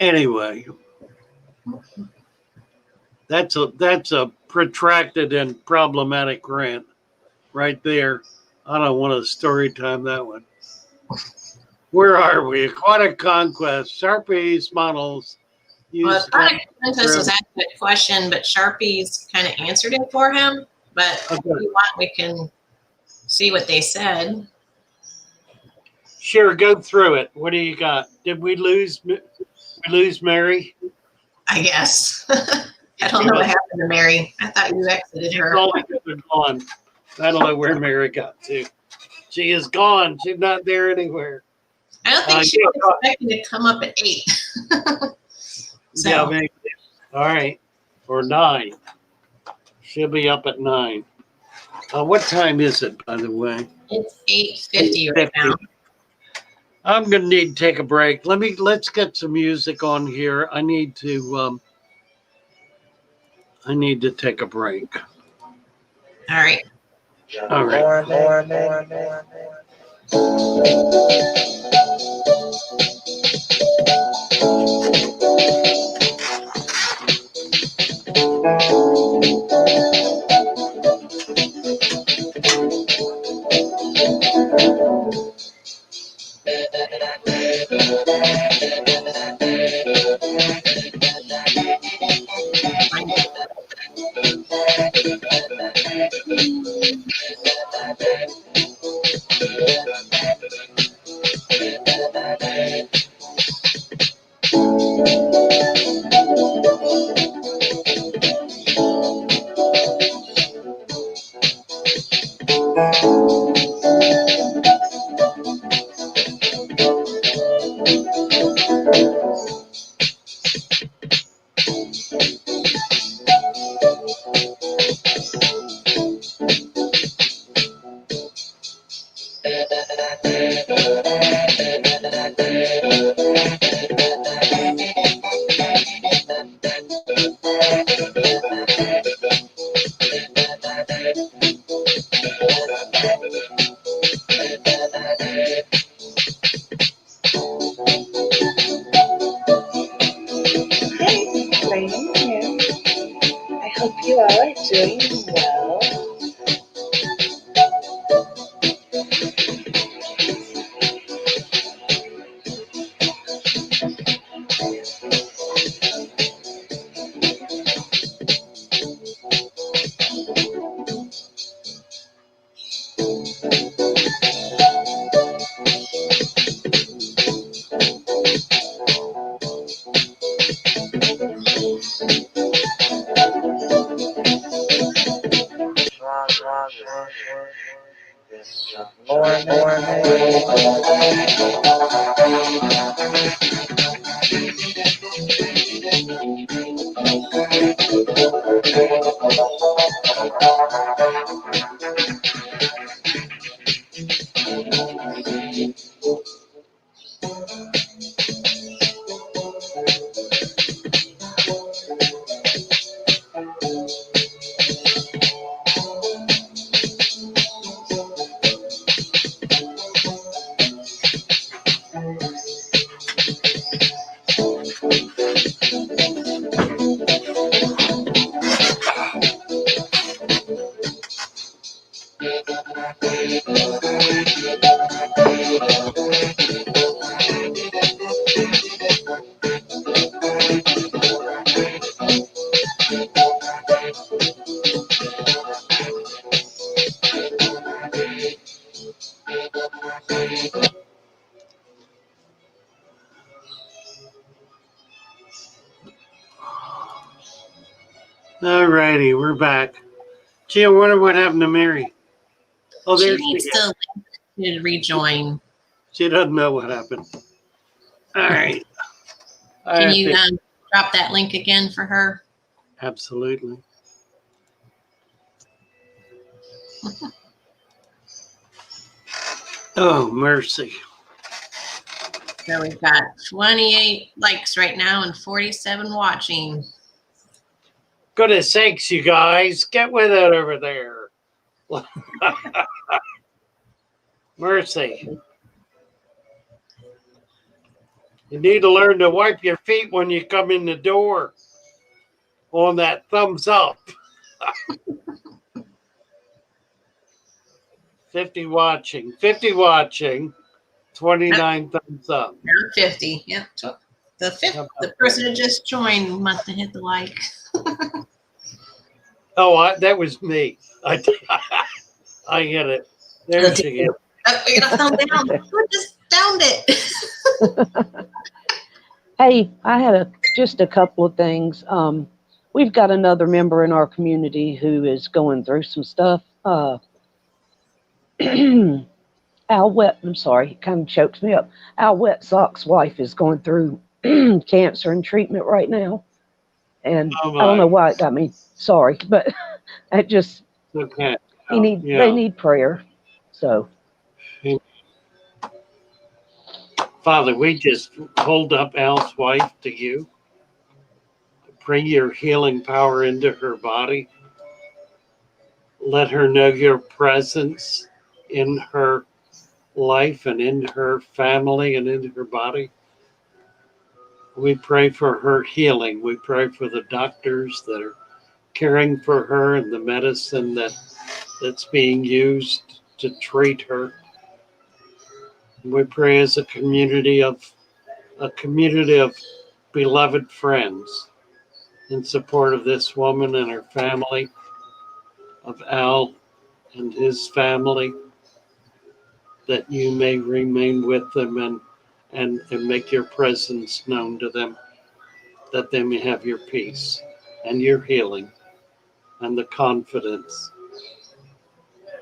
Anyway, that's a protracted and problematic rant right there. I don't want to story time that one. Where are we? Aquatic conquest, Sharpies models. Well, Aquatic Princess was asked that question, but Sharpies kind of answered it for him. But if you want, we can see what they said. Sure, go through it. What do you got? Did we lose Mary? I guess. I don't know what happened to Mary. I thought you exited her. All because they're gone. I don't know where Mary got to. She is gone. She's not there anywhere. I don't think she was expecting to come up at 8. So. Yeah, maybe. All right. Or 9. She'll be up at 9. What time is it, by the way? It's 8:50 right now. I'm gonna need to take a break. Let's get some music on here. I need to take a break. All right. All right. I hope you all are doing well. All righty, we're back. Gee, I wonder what happened to Mary. Oh, She there needs she is. to rejoin. She doesn't know what happened. All right. Can you drop that link again for her? Absolutely. Oh, mercy. So we've got 28 likes right now and 47 watching. Goodness sakes, you guys. Get with it over there. Mercy. You need to learn to wipe your feet when you come in the door on that thumbs up. 50 watching. 50 watching. 29 thumbs up. Around 50. Yep. So the person who just joined must have hit the like. Oh, that was me. I hit it. There she is. Oh, we got a thumb down. I just downed it. Hey, I had just a couple of things. We've got another member in our community who is going through some stuff. Al Wet, I'm sorry, it kind of chokes me up. Al Wet Sock's wife is going through cancer and treatment right now. And Oh, I don't know my. why it got me sorry, but it just, Okay. they need prayer. So, Father, we just hold up Al's wife to you. Bring your healing power into her body. Let her know your presence in her life and in her family and in her body. We pray for her healing. We pray for the doctors that are caring for her and the medicine that's being used to treat her. We pray as a community of beloved friends in support of this woman and her family, of Al and his family, that you may remain with them and make your presence known to them, that they may have your peace and your healing and the confidence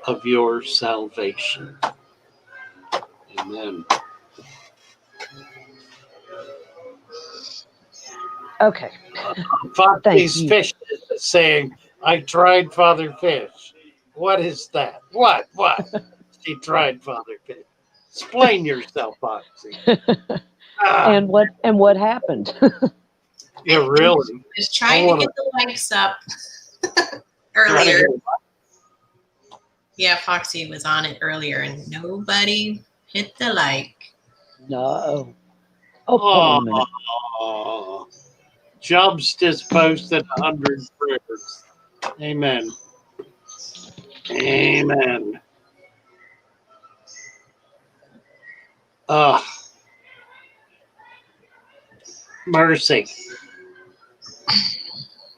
of your salvation. Amen. okay. Foxy's Fish is saying, I tried Father Fish. What is that? What? She tried Father Fish. Explain yourself, Foxy. And what happened? Yeah, really. Just trying to get the likes up earlier. Yeah, Foxy was on it earlier and nobody hit the like. No. Oh, hold on a minute. Oh, Jobs just posted 100 prayers. Amen. Amen. Mercy.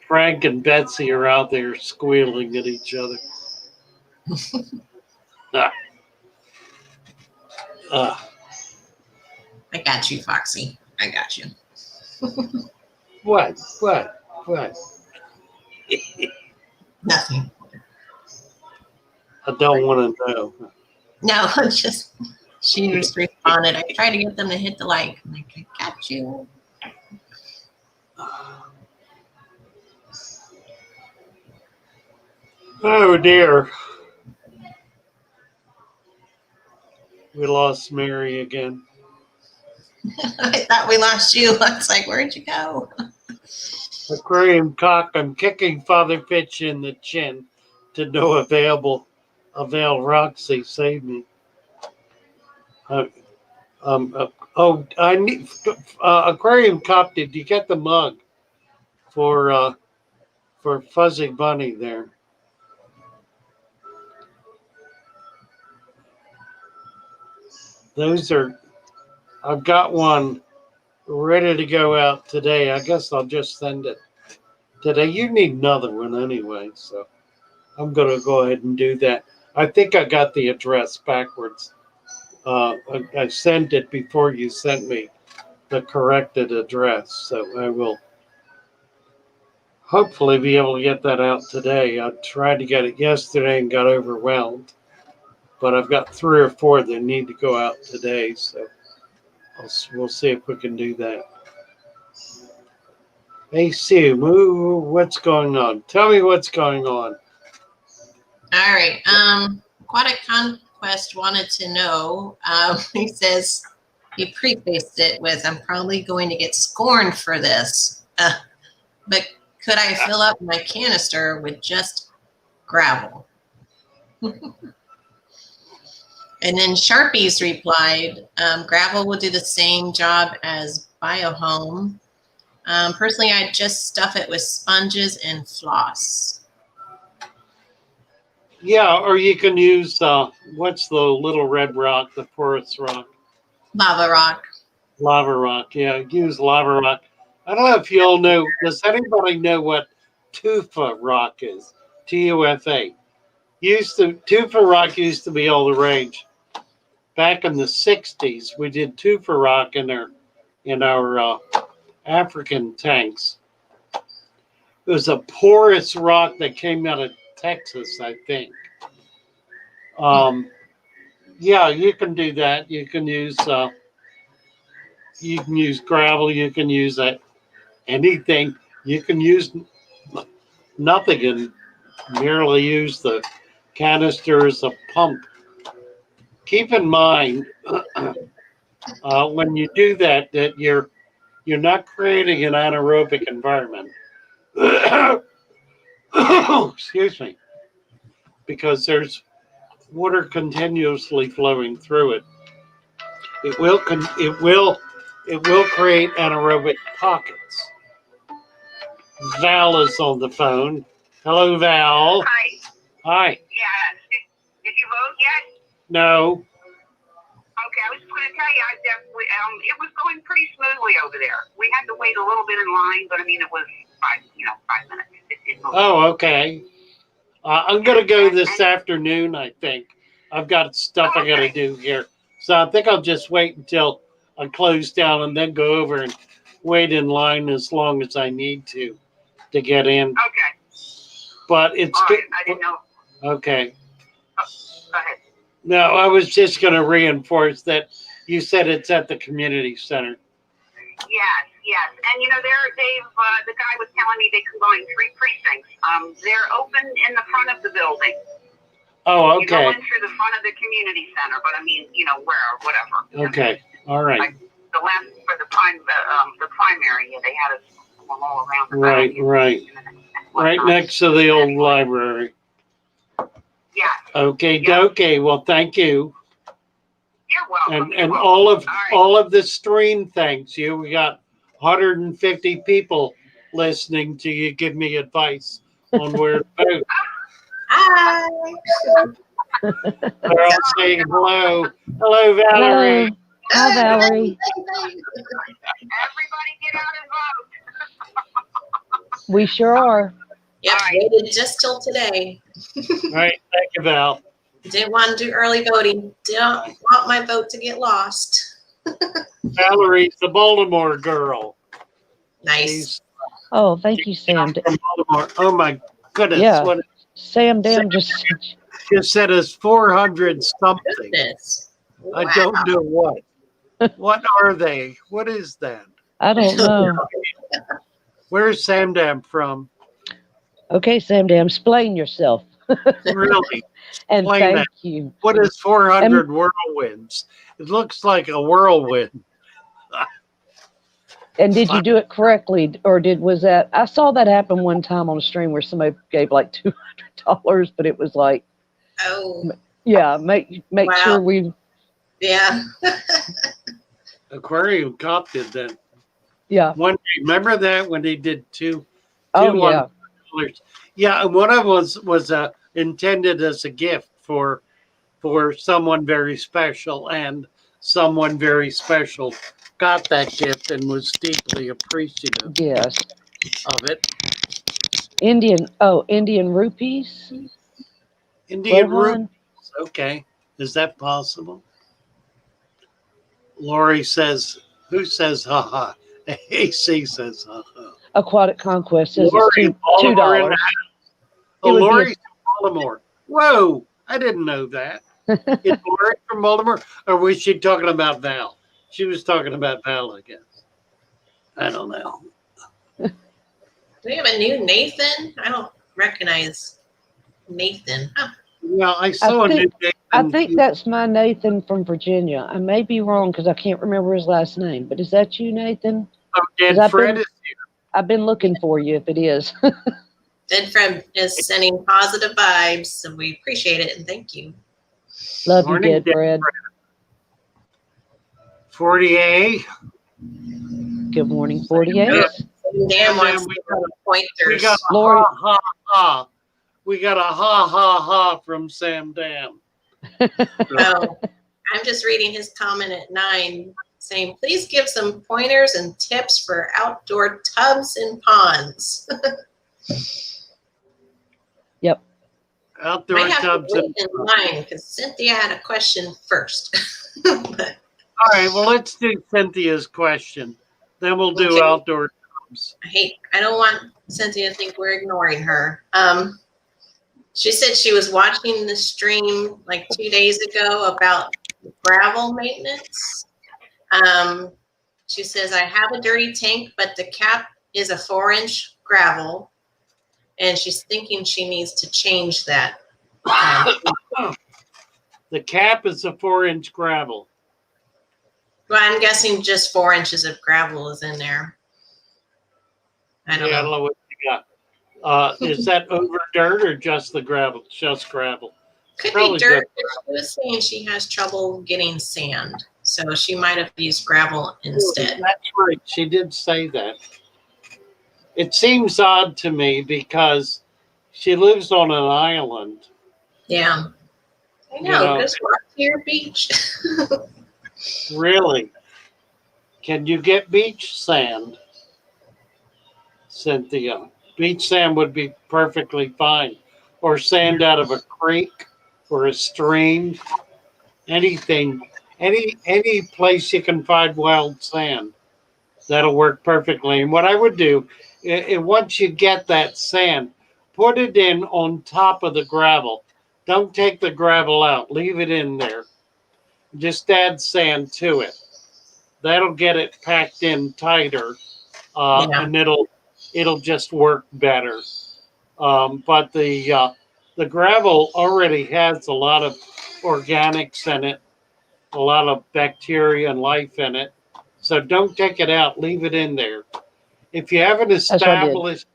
Frank and Betsy are out there squealing at each other. I got you, Foxy. I got you. What? Nothing. I don't want to know. No, just she just responded. I tried to get them to hit the like. I'm like, I got you. Oh dear. We lost Mary again. I thought we lost you. I was like, where'd you go? Aquarium cock, I'm kicking Father Fitch in the chin to no avail. Roxy, save me. I need Aquarium Cop. Did you get the mug for Fuzzy Bunny there? Those are. I've got one ready to go out today. I guess I'll just send it today. You need another one anyway, so I'm gonna go ahead and do that. I think I got the address backwards. I sent it before you sent me the corrected address, so I will hopefully be able to get that out today. I tried to get it yesterday and got overwhelmed, but I've got 3 or 4 that need to go out today, so we'll see if we can do that. Hey Sue, what's going on? Tell me what's going on. All right. Aquatic Conquest wanted to know. He says he prefaced it with, "I'm probably going to get scorned for this, but could I fill up my canister with just gravel?" And then Sharpies replied, "Gravel will do the same job as Biohome. Personally, I just stuff it with sponges and floss." Yeah, or you can use what's the little red rock, the porous rock? Lava rock. Lava rock. Yeah, use lava rock. I don't know if you all know. Does anybody know what tufa rock is? TUFA. Tufa rock used to be all the rage. Back in the '60s, we did tufa rock in our African tanks. It was a porous rock that came out of Texas, I think. Yeah, you can do that. You can use gravel. You can use anything. You can use nothing and merely use the canister as a pump. Keep in mind when you do that you're not creating an anaerobic environment. Excuse me, because there's water continuously flowing through it. It will create anaerobic pockets. Val is on the phone. Hello, Val. Hi. Hi. Yeah. Did you vote yet? No. Okay, I was just going to tell you, it was going pretty smoothly over there. We had to wait a little bit in line, but I mean, it was 5 minutes. Oh, okay. I'm going to go this afternoon, I think. I've got stuff I got to do here. So I think I'll just wait until I close down and then go over and wait in line as long as I need to get in. Okay. But it's all good. Right. I didn't know. Okay. Oh, go ahead. No, I was just going to reinforce that you said it's at the community center. Yes. And the guy was telling me they combined 3 precincts. They're open in the front of the building. Oh, You go okay. in through the front of the community center, but I mean, whatever. Okay. All right. Like the last for the primary, they had us all around. Right. Right next to the old library. Yeah. Okay, okay. Well, thank you. You're welcome. And all of the stream thanks you. We got 150 people listening to you give me advice on where to vote. Hi. They're all saying hello. Hello, Valerie. Hello. Hi, Valerie. Everybody get out and vote. We sure are. Yep, waited just till today. All right, thank you, Val. Didn't want to do early voting. Don't want my vote to get lost. Valerie's the Baltimore girl. Nice. Oh, thank you, Sam. From Baltimore. Oh my goodness! Yeah. What Sam Dam just said it's 400 something. Goodness. I don't know what. What are they? What is that? I don't know. Where's Sam Dam from? Okay, Sam Dam, explain yourself. Really? And Explain thank that. you. What is 400 whirlwinds? It looks like a whirlwind. And did you do it correctly, or was that? I saw that happen one time on a stream where somebody gave like $200, but it was like, Oh, yeah, make Wow. sure we. yeah. Aquarium Cop did that. Yeah. One day, remember that when they did two Oh yeah. $100? Yeah, and one of them was intended as a gift for someone very special, and someone very special got that gift and was deeply appreciative Yes. of it. Indian rupees. Indian Rohan? rupees. Okay, is that possible? Lori says, who says ha ha? AC says ha ha. Aquatic Conquest says Lori, it's Baltimore in the $2. Oh, It would be Lori's from Baltimore. Whoa, I didn't know that. Is Lori from Baltimore? Or was she talking about Val? She was talking about Val, I guess. I don't know. Do we have a new Nathan? I don't recognize Nathan. Huh. Well, I saw a new I Nathan. think that's my Nathan from Virginia. I may be wrong because I can't remember his last name. But is that you, Nathan? Oh, Dead 'Cause Fred is here. I've been looking for you if it is. Dead Friend is sending positive vibes, so we appreciate it and thank you. Love Morning, you, Dead Fred. 48. Good morning, 48. Dan wants we some We pointers. got a Lori. ha ha ha. We got a ha ha ha from Sam Dam. Oh, I'm just reading his comment at 9 saying, please give some pointers and tips for outdoor tubs and ponds. Yep. Outdoor I have tubs to and wait in line because Cynthia had a question first. But, all right, well, let's do Cynthia's question. Then we'll do Okay. outdoor tubs. I don't want Cynthia to think we're ignoring her. She said she was watching the stream like 2 days ago about gravel maintenance. She says, I have a dirty tank, but the cap is a 4-inch gravel. And she's thinking she needs to change that. The cap is a 4-inch gravel. Well, I'm guessing just 4 inches of gravel is in there. I don't I don't know. know what you got. Is that over dirt or just the gravel? Just gravel. Could Probably be dirt. just She was saying she has trouble getting sand. So she might have used gravel instead. That's right. She did say that. It seems odd to me because she lives on an island. Yeah. I know. You know. Just walk to your beach. Really? Can you get beach sand, Cynthia? Beach sand would be perfectly fine. Or sand out of a creek or a stream. Anything. Any place you can find wild sand. That'll work perfectly. And what I would do, once you get that sand, put it in on top of the gravel. Don't take the gravel out. Leave it in there. Just add sand to it. That'll get it packed in tighter, and it'll just work better. But the gravel already has a lot of organics in it, a lot of bacteria and life in it. So don't take it out. Leave it in there. If you have an established,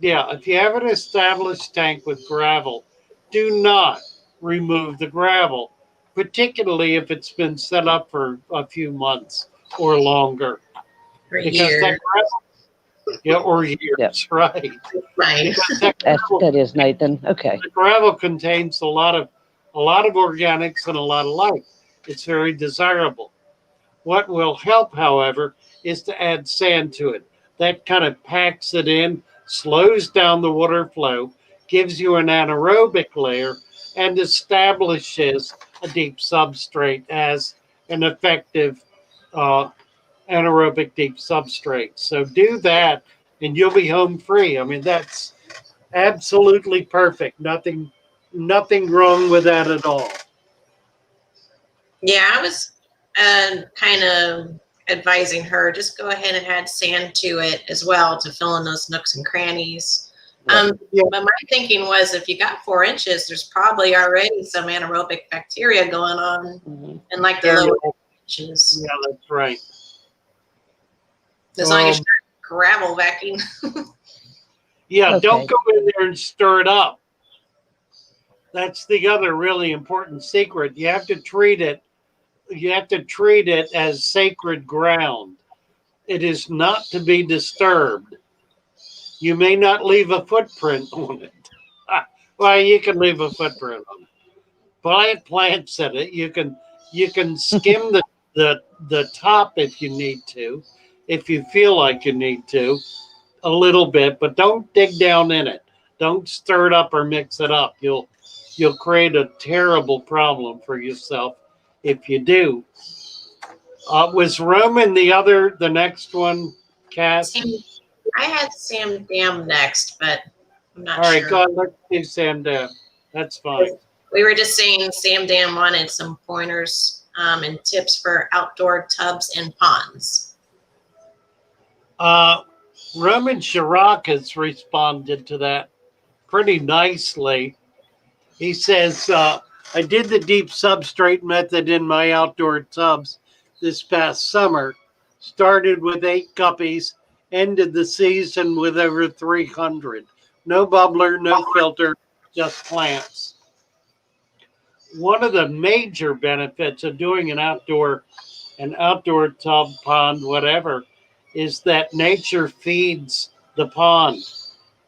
if you have an established tank with gravel, do not remove the gravel, particularly if it's been set up for a few months or longer. For Because years. that gravel, or years, Yep. Right. Because that gravel, That is Nathan. Okay. the gravel contains a lot of organics and a lot of life. It's very desirable. What will help, however, is to add sand to it. That kind of packs it in, slows down the water flow, gives you an anaerobic layer, and establishes a deep substrate as an effective anaerobic deep substrate. So do that, and you'll be home free. I mean, that's absolutely perfect. Nothing wrong with that at all. Yeah, I was kind of advising her just go ahead and add sand to it as well to fill in those nooks and crannies. But my thinking was if you got 4 inches, there's probably already some anaerobic bacteria going on in like the lower inches. Yeah, that's right. As long as you're gravel vacuum. Yeah, Okay. don't go in there and stir it up. That's the other really important secret. You have to treat it as sacred ground. It is not to be disturbed. You may not leave a footprint on it. Well, you can leave a footprint on it. Plant plants in it. You can skim the top if you need to, if you feel like you need to, a little bit, but don't dig down in it. Don't stir it up or mix it up. You'll create a terrible problem for yourself if you do. Was Roman the next one, Cass? I had Sam Dam next, but I'm not All right, sure. go on. Let's do Sam Dam. That's fine. We were just saying Sam Dam wanted some pointers and tips for outdoor tubs and ponds. Roman Chirac has responded to that pretty nicely. He says, I did the deep substrate method in my outdoor tubs this past summer. Started with 8 guppies, ended the season with over 300. No bubbler, no filter, just plants. One of the major benefits of doing an outdoor tub, pond, whatever, is that nature feeds the pond.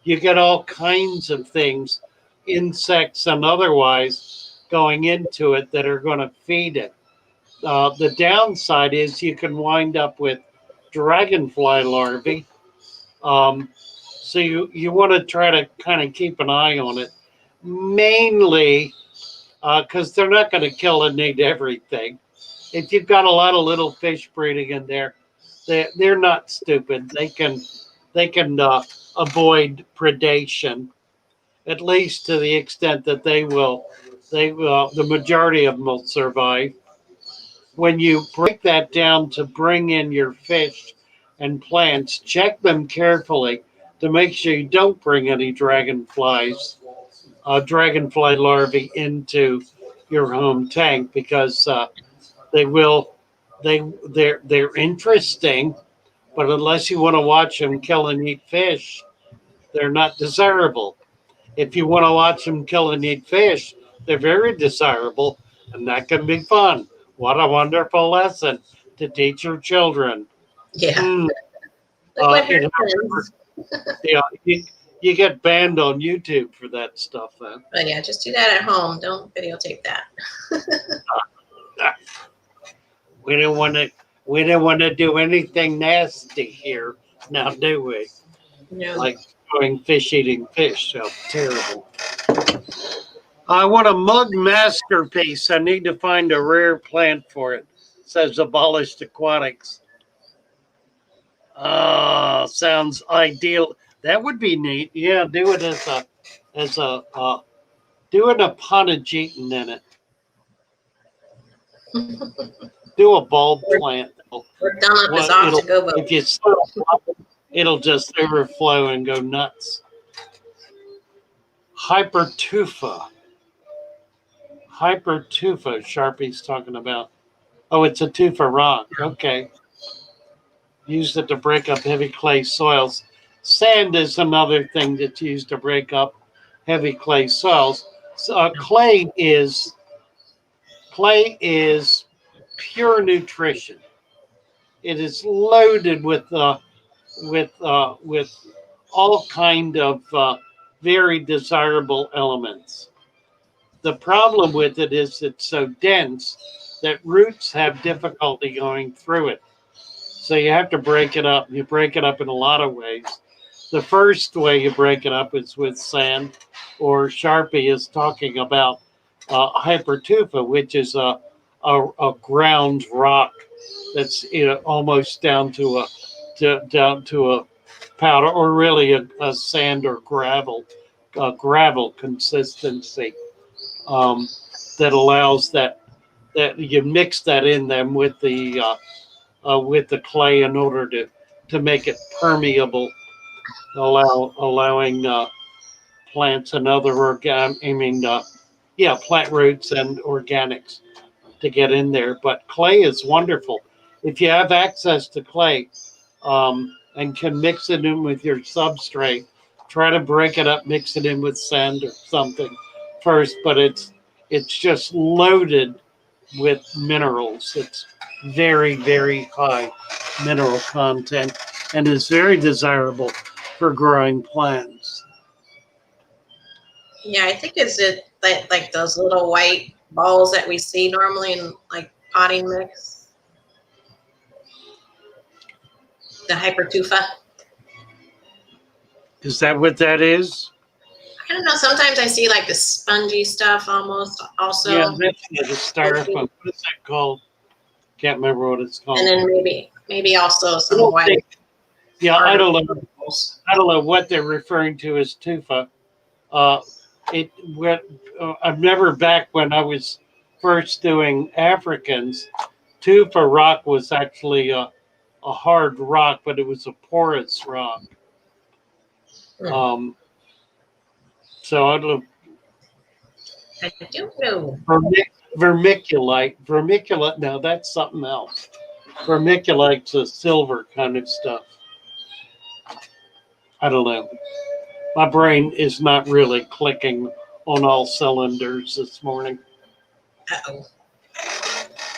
You get all kinds of things, insects and otherwise, going into it that are going to feed it. The downside is you can wind up with dragonfly larvae. So you want to try to kind of keep an eye on it, mainly because they're not going to kill and eat everything. If you've got a lot of little fish breeding in there, they're not stupid. They can avoid predation, at least to the extent that they will. The majority of them will survive. When you break that down to bring in your fish and plants, check them carefully to make sure you don't bring any dragonfly into your home tank, because they're interesting, but unless you want to watch them kill and eat fish, they're not desirable. If you want to watch them kill and eat fish, they're very desirable, and that can be fun. What a wonderful lesson to teach your children. Yeah. Mm. Look what You know, happens. yeah, you get banned on YouTube for that stuff, then. But yeah, just do that at home. Don't videotape that. We don't want to do anything nasty here, now, do we? No. Like doing fish eating fish. So terrible. I want a mug masterpiece. I need to find a rare plant for it. Says Abolished Aquatics. Sounds ideal. That would be neat. Yeah, do it do an Aponogeton in it. Do a bulb plant. We're done up is off to go vote. If you it'll just overflow and go nuts. Hypertufa. Sharpie's talking about. Oh, it's a tufa rock. Okay. Used it to break up heavy clay soils. Sand is another thing that's used to break up heavy clay soils. So, clay is pure nutrition. It is loaded with all kind of very desirable elements. The problem with it is it's so dense that roots have difficulty going through it. So you have to break it up. You break it up in a lot of ways. The first way you break it up is with sand, or Sharpie is talking about hypertufa, which is a ground rock that's almost down to a powder, or really a sand or gravel consistency, that allows that you mix that in them with the clay in order to make it permeable, allowing plants and other plant roots and organics to get in there. But clay is wonderful. If you have access to clay and can mix it in with your substrate, try to break it up, mix it in with sand or something first. But it's just loaded with minerals. It's very, very high mineral content and is very desirable for growing plants. Yeah, I think it's like those little white balls that we see normally in like potting mix. The hypertufa. Is that what that is? I don't know. Sometimes I see like the spongy stuff almost also. Yeah, that's the styrofoam. What is that called? Can't remember what it's called. And then maybe also I some don't white. think- yeah, I don't know. particles. I don't know what they're referring to as tufa. It went. I remember back when I was first doing Africans, tufa rock was actually a hard rock, but it was a porous rock. Hmm. So I don't I don't know. vermiculite. Vermiculite. No, that's something else. Vermiculite's a silver kind of stuff. I don't know. My brain is not really clicking on all cylinders this morning. Uh-oh.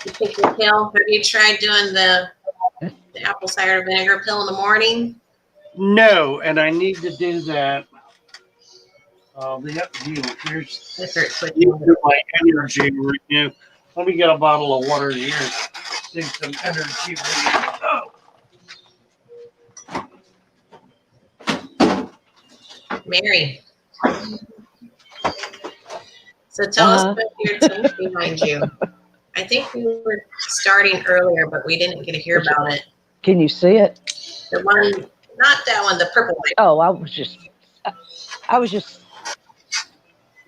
You think the pill? Have you tried doing the apple cider vinegar pill in the morning? No, and I need to do that. Here's I start switching you over. do my energy right now. Let me get a bottle of water here. Do some energy. Oh. Mary. So tell us about your tent behind you. I think we were starting earlier, but we didn't get to hear about it. Can you see it? The one, not that one, the purple light. Oh, I was just.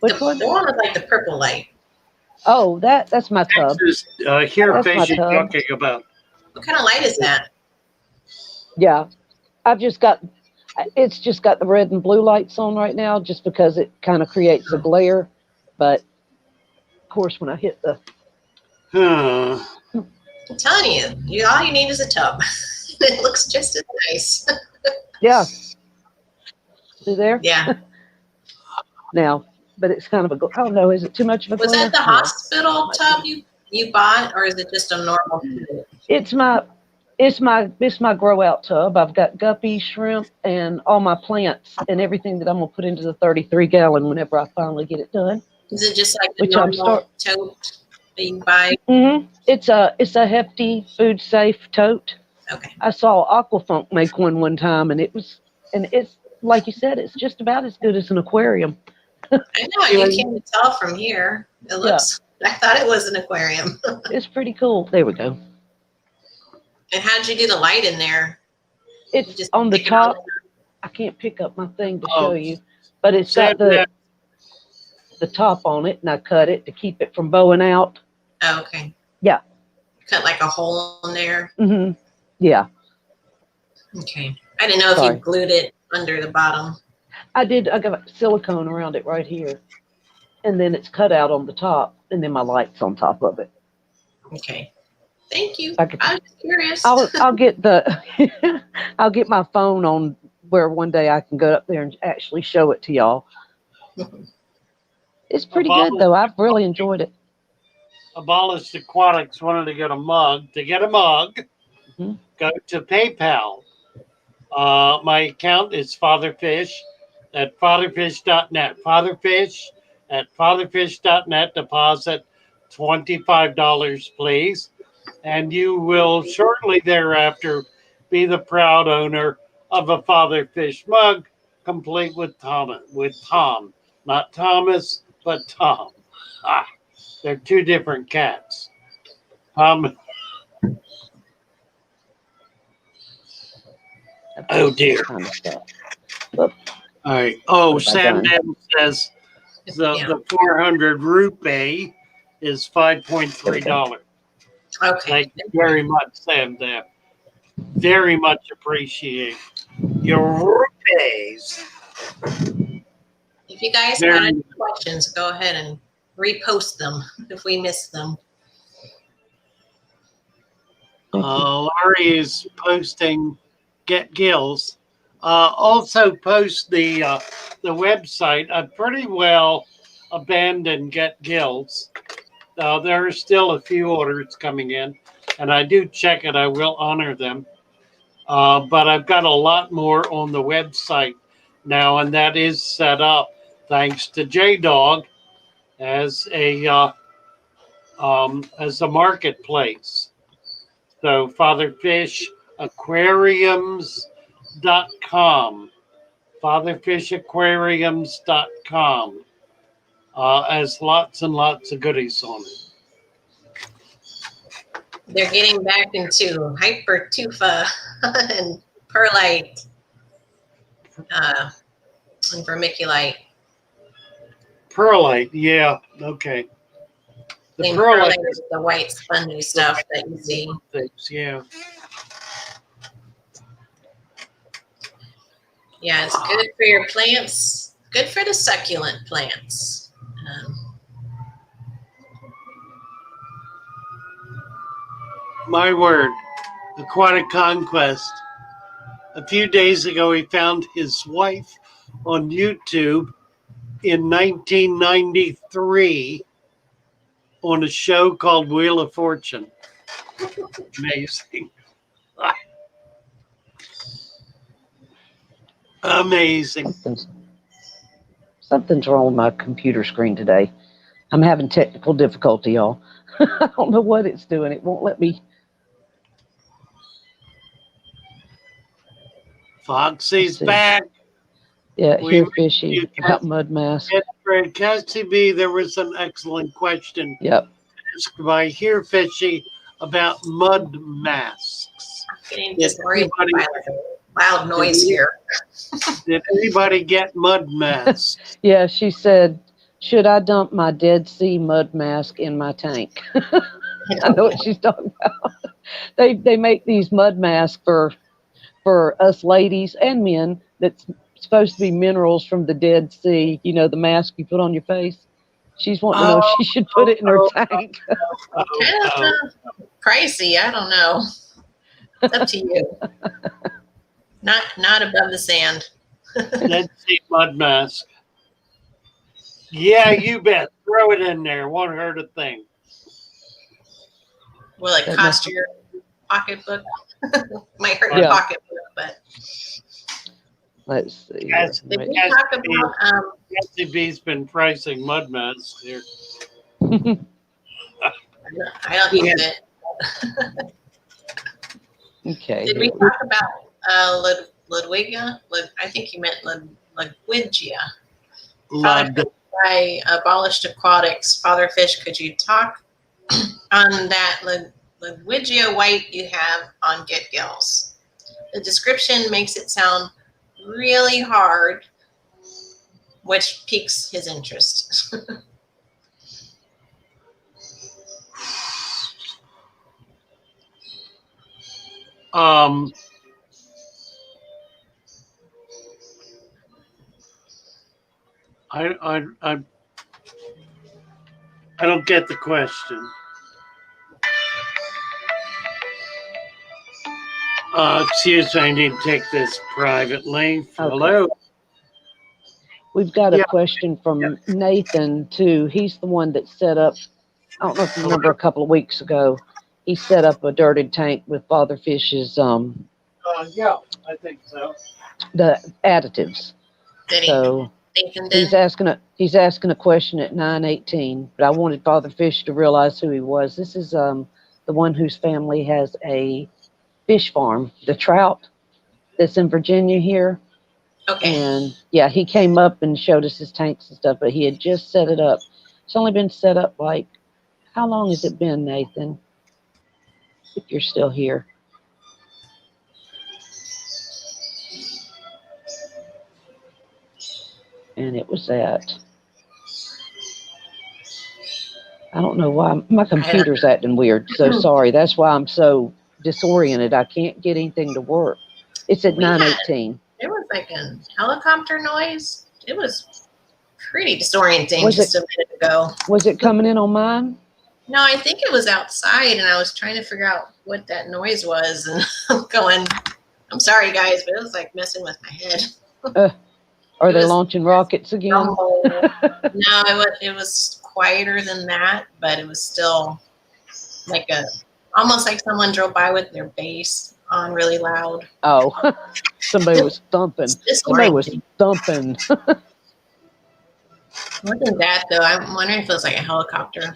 Which the one? The one with like the purple light. Oh, that's my tub. This is here That's my Fishy tub. talking about. What kind of light is that? Yeah, it's just got the red and blue lights on right now, just because it kind of creates a glare. But of course, when I hit the Huh. I'm telling you, all you need is a tub. It looks just as nice. yeah, see there Yeah. now, but it's kind of a. Oh no, is it too much of a Was glare? that the No. hospital tub you bought, or is it just a normal tub? It's my grow out tub. I've got guppies, shrimp, and all my plants and everything that I'm gonna put into the 33-gallon whenever I finally get it done. Is it just like the Which I'm normal tote that you buy? Mm-hmm. It's a hefty, food safe tote. Okay. I saw Aquafunk make one time, and it's like you said, it's just about as good as an aquarium. I know, you can't tell from here. It looks, I thought it was an aquarium. It's pretty cool. There we go. And how'd you do the light in there? It's Just on the pick it up? top. I can't pick up my thing to Oh. show you, but it's got the top on it, and I cut it to keep it from bowing out. Oh, okay. Yeah. Cut like a hole in there. Mm-hmm. Yeah, Okay. I didn't know if Sorry. you glued it under the bottom. I did. I got silicone around it right here, and then it's cut out on the top, and then my light's on top of it. Okay. Thank you. I could- I was just curious. I'll get the I'll get my phone on where one day I can go up there and actually show it to y'all. It's pretty good though. I've really enjoyed it. Abolished Aquatics wanted to get a mug. To get a mug, Mhm. go to PayPal. My account is FatherFish at fatherfish.net. FatherFish at fatherfish.net. Deposit $25, please. And you will shortly thereafter be the proud owner of a FatherFish mug, complete with Tom. Not Thomas, but Tom. Ah, they're two different cats. Oh dear. Kind of stuff. All right. Oh, What have I Sam done? Dem says the 400 rupee is $5.3. Okay. Thank you very much, Sam Dem. Very much appreciate your rupees. If you guys Very- got any questions, go ahead and repost them if we missed them. Laurie is posting Get Gills. Also post the website. I pretty well abandoned Get Gills. There are still a few orders coming in, and I do check it. I will honor them. But I've got a lot more on the website now, and that is set up thanks to J-Dog as a marketplace. So FatherFishAquariums.com. FatherFishAquariums.com. Has lots and lots of goodies on it. They're getting back into hypertufa and perlite and vermiculite. Perlite, yeah, okay. The And perlite perlite is the white spongy stuff that you see. things, yeah. Yeah, it's good for your plants. Good for the succulent plants. My word, Aquatic Conquest. A few days ago, he found his wife on YouTube in 1993 on a show called Wheel of Fortune. Amazing. Amazing. Something's wrong with my computer screen today. I'm having technical difficulty, y'all. I don't know what it's doing. It won't let me. Foxy's see. back. Yeah, We- here, Fishy, you about mud mask. For Cassie B, there was an excellent question Yep. asked by Here Fishy about mud masks. I'm getting Did disoriented anybody- by like a loud noise here. Did anybody get mud masks? Yeah, she said, should I dump my Dead Sea mud mask in my tank? I know what she's talking about. They make these mud masks for us ladies and men that's supposed to be minerals from the Dead Sea. You know, the mask you put on your face. She's wanting to know if she should put it in her tank. Kind of pricey. I don't know. It's up to you. Not above the sand. Dead Sea mud mask. Yeah, you bet. Throw it in there. Won't hurt a thing. Will it That cost must- your pocketbook? Might hurt your Yeah. pocketbook, but Let's see. Yes. did Right. we Yes, talk please. about Cassie B's been pricing mud masks here. I don't use it. Okay. Did we here we- talk about Ludwigia? I think you meant Ludwigia. Lud. By Abolished Aquatics. Father Fish, could you talk on that Ludwigia white you have on Get Gills? The description makes it sound really hard, which piques his interest. I don't get the question. Excuse me, I need to take this privately. Hello. We've got a Yeah. question from Nathan, too. He's the one that set up, I don't know if you remember a couple of weeks ago, he set up a dirted tank with Father Fish's, Yeah, I think so. the additives. Did he? So Nathan did? he's asking a question at 9:18, but I wanted Father Fish to realize who he was. This is the one whose family has a fish farm, the Trout, that's in Virginia here. Okay. And yeah, he came up and showed us his tanks and stuff, but he had just set it up. It's only been set up like, how long has it been, Nathan? If you're still here. And it was at, I don't know why, my computer's acting weird, so sorry. That's why I'm so disoriented. I can't get anything to work. It's at We had- 9:18. It was like a helicopter noise. It was pretty disorienting Was just a minute ago. Was it coming in on mine? No, I think it was outside, and I was trying to figure out what that noise was, and I'm going, I'm sorry, guys, but it was like messing with my head. Are It they was- launching rockets again? No, it was quieter than that, but it was still like almost like someone drove by with their bass on really loud. Oh, somebody was thumping. It's Somebody was disorienting. thumping. Wasn't that though? I'm wondering if it was like a helicopter.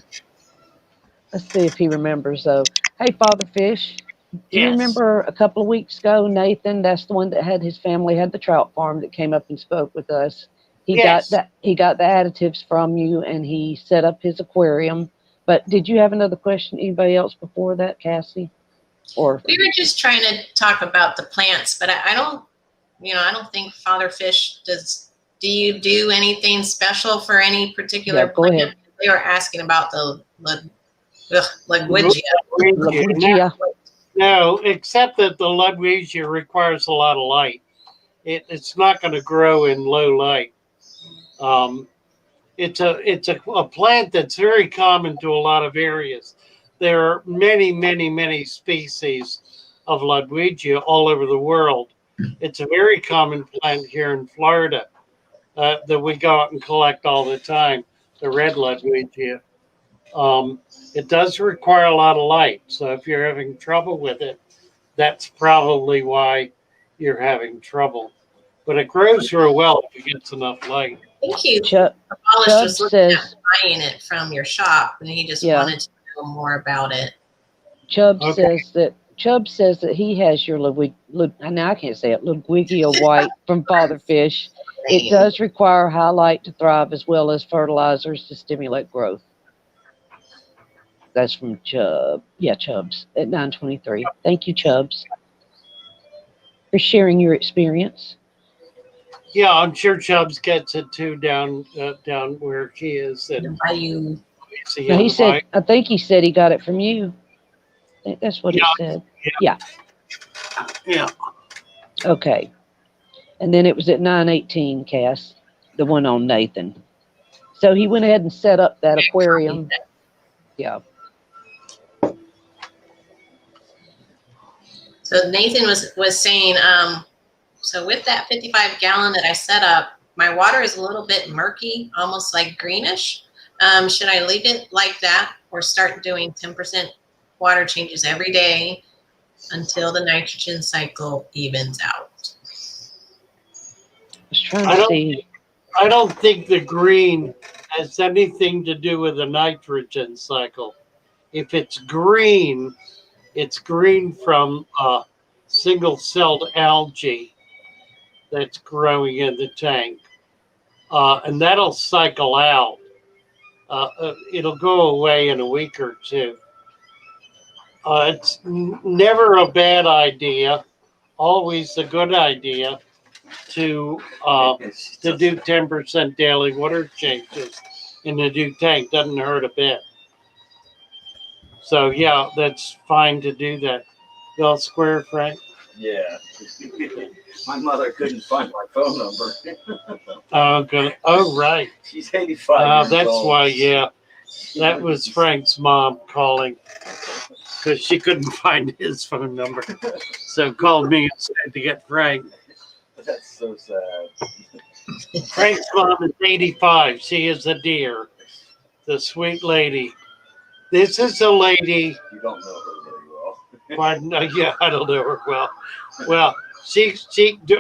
Let's see if he remembers though. Hey, Father Fish, do you Yes. remember a couple of weeks ago, Nathan? That's the one that had his family had the trout farm that came up and spoke with us. He Yes. got the additives from you, and he set up his aquarium But did you have another question? Anybody else before that, Cassie? Or We were just trying to talk about the plants, but I don't, I don't think Father Fish does. Do you do anything special for any particular Yeah, go plant? ahead. They were asking about the Ludwigia. Ludwigia. No, except that the Ludwigia requires a lot of light. It's not going to grow in low light. It's a plant that's very common to a lot of areas. There are many, many, many species of Ludwigia all over the world. It's a very common plant here in Florida that we go out and collect all the time, the red Ludwigia. It does require a lot of light. So if you're having trouble with it, that's probably why you're having trouble. But it grows real well if it gets enough light. Thank you. Chubb Wallace was looking at says, buying it from your shop, and he just Yeah. wanted to know more about it. Chubb Okay. says that he has your now I can't say it, Ludwigia white from Father Fish. It does require high light to thrive as well as fertilizers to stimulate growth. That's from Chubb. Yeah, Chubbs at 923. Thank you, Chubbs, for sharing your experience. Yeah, I'm sure Chubbs gets it too down where he is. And By you. Now, I think he said he got it from you. I think that's what he said. Yeah. Okay. And then it was at 918, Cass, the one on Nathan. So he went ahead and set up that aquarium. Yeah. So Nathan was saying, so with that 55 gallon that I set up, my water is a little bit murky, almost like greenish. Should I leave it like that or start doing 10% water changes every day until the nitrogen cycle evens out? I was trying to see. I don't think the green has anything to do with the nitrogen cycle. If it's green from single-celled algae that's growing in the tank. And that'll cycle out. It'll go away in a week or two. It's never a bad idea, always a good idea to do 10% daily water changes in the new tank. Doesn't hurt a bit. So yeah, that's fine to do that. You all square, Frank? Yeah. My mother couldn't find my phone number. Oh, good. Oh, right. She's 85 years that's old. why, yeah. That was Frank's mom calling because she couldn't find his phone number. So called me and said to get Frank. That's so sad. Frank's mom is 85. She is a dear. The sweet lady. This is a lady. You don't know her very well. Pardon? Yeah, I don't know her well. Well,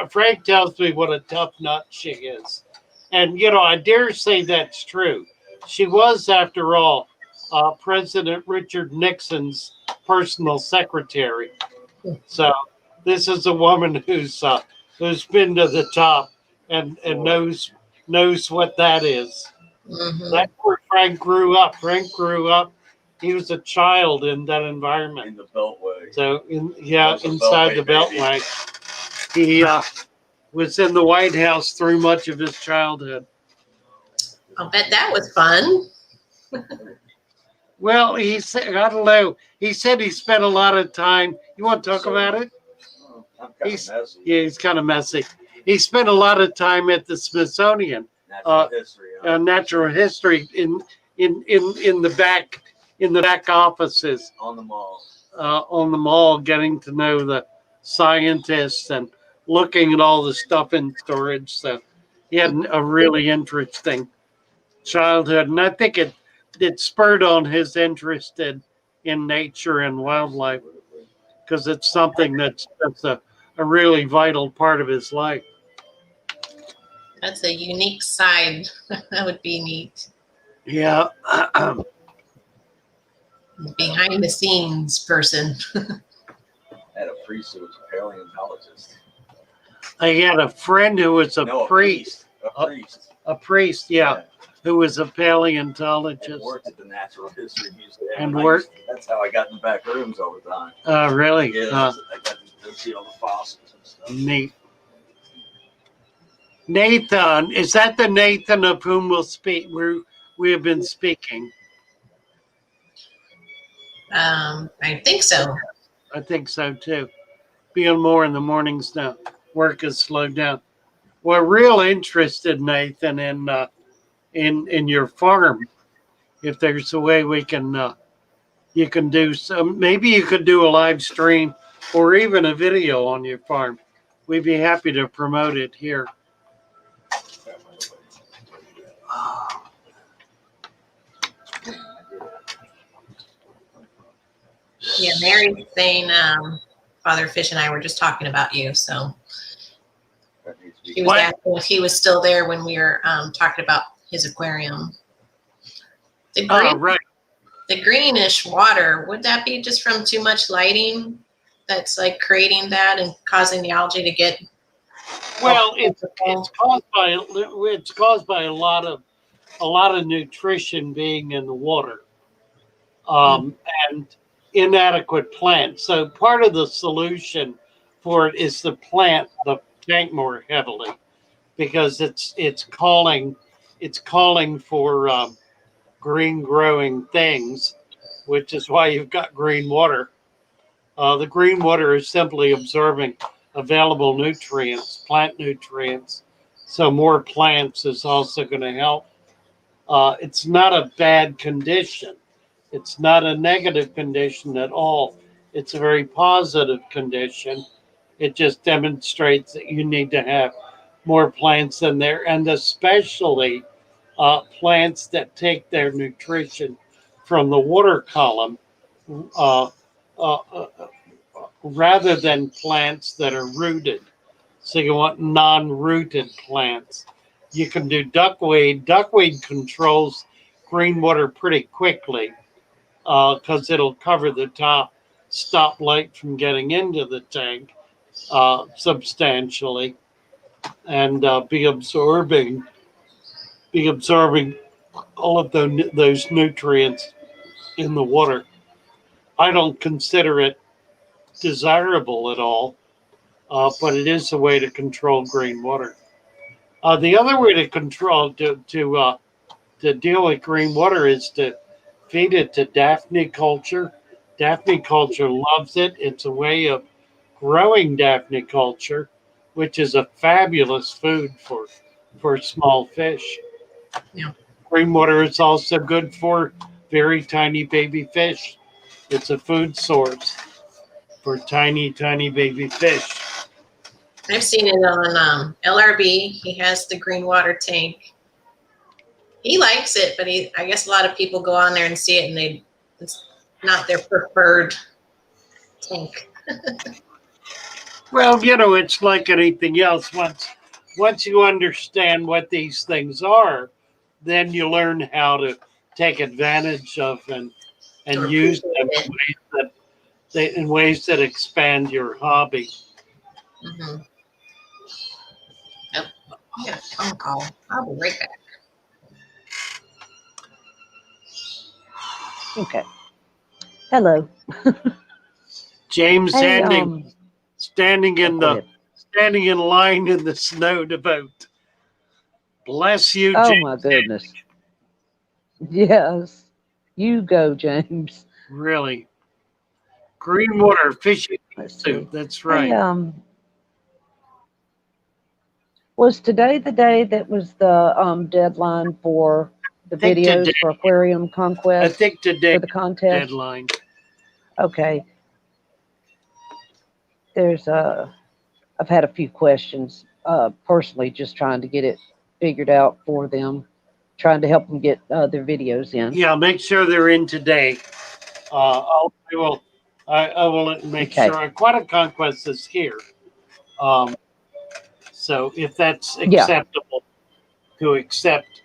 Frank tells me what a tough nut she is. And, I dare say that's true. She was, after all, President Richard Nixon's personal secretary. So this is a woman who's been to the top and knows what that is. Mm-hmm. That's where Frank grew up. He was a child in that environment. In the Beltway. So inside the Beltway. He was in the White House through much of his childhood. I'll bet that was fun. Well, he said, I don't know. He said he spent a lot of time. You want to talk about it? I'm kind of messy. Yeah, he's kind of messy. He spent a lot of time at the Smithsonian. Natural history in the back offices on the mall, getting to know the scientists and looking at all the stuff in storage. So he had a really interesting childhood, and I think it spurred on his interest in nature and wildlife because it's something that's a really vital part of his life. That's a unique side. That would be neat. Yeah. Behind the scenes person. I had a priest who was a paleontologist. I had a friend who was a priest. A priest. A priest, yeah. who was a And paleontologist. worked at the Natural History Museum. And I worked- that's how I got in the back rooms all the time. Really? Yeah, I got to see all the fossils and stuff. Neat. Nathan, is that the Nathan of whom we'll speak? We have been speaking. I think so. I think so too. Being more in the mornings now. Work has slowed down. We're real interested, Nathan, in your farm. If there's a way we can, you can do some. Maybe you could do a live stream or even a video on your farm. We'd be happy to promote it here. Yeah, Mary's saying, Father Fish and I were just talking about you. So she was What? asking if he was still there when we were talking about his aquarium. Right. The greenish water, would that be just from too much lighting that's like creating that and causing the algae to get? Well, it's caused by a lot of nutrition being in the water, and inadequate plants. So part of the solution for it is to plant the tank more heavily, because it's calling for green growing things, which is why you've got green water. The green water is simply absorbing available nutrients, plant nutrients. So more plants is also going to help. It's not a bad condition. It's not a negative condition at all. It's a very positive condition. It just demonstrates that you need to have more plants in there, and especially plants that take their nutrition from the water column, uh, uh, uh, rather than plants that are rooted. So you want non-rooted plants. You can do duckweed. Duckweed controls green water pretty quickly, because it'll cover the top, stop light from getting into the tank substantially, and be absorbing all of those nutrients in the water. I don't consider it desirable at all, but it is a way to control green water. The other way to control to deal with green water is to feed it to Daphne culture. Daphne culture loves it. It's a way of growing Daphne culture, which is a fabulous food for small fish. Yeah. Green water is also good for very tiny baby fish. It's a food source for tiny, tiny baby fish. I've seen it on LRB. He has the green water tank. He likes it, but I guess a lot of people go on there and see it, and it's not their preferred tank. Well, it's like anything else. Once you understand what these things are, then you learn how to take advantage of and use them in ways that expand your hobby. Mm-hmm. Yep. Yeah, phone call. I'll be right back. Okay. Hello. James Hey, standing in go ahead. standing in line in the snow to vote. Bless you, Oh James. my goodness. Yes. You go, James. Really. Green water, fishy Let's soup. see. That's right. Hey, was today the day that was the deadline for the I think videos today- for Aquarium I Conquest think today for the contest? deadline. Okay. I've had a few questions personally, just trying to get it figured out for them, trying to help them get their videos in. Yeah, make sure they're in today. I will make Okay. sure Aquatic Conquest is here. So if that's Yeah. acceptable to accept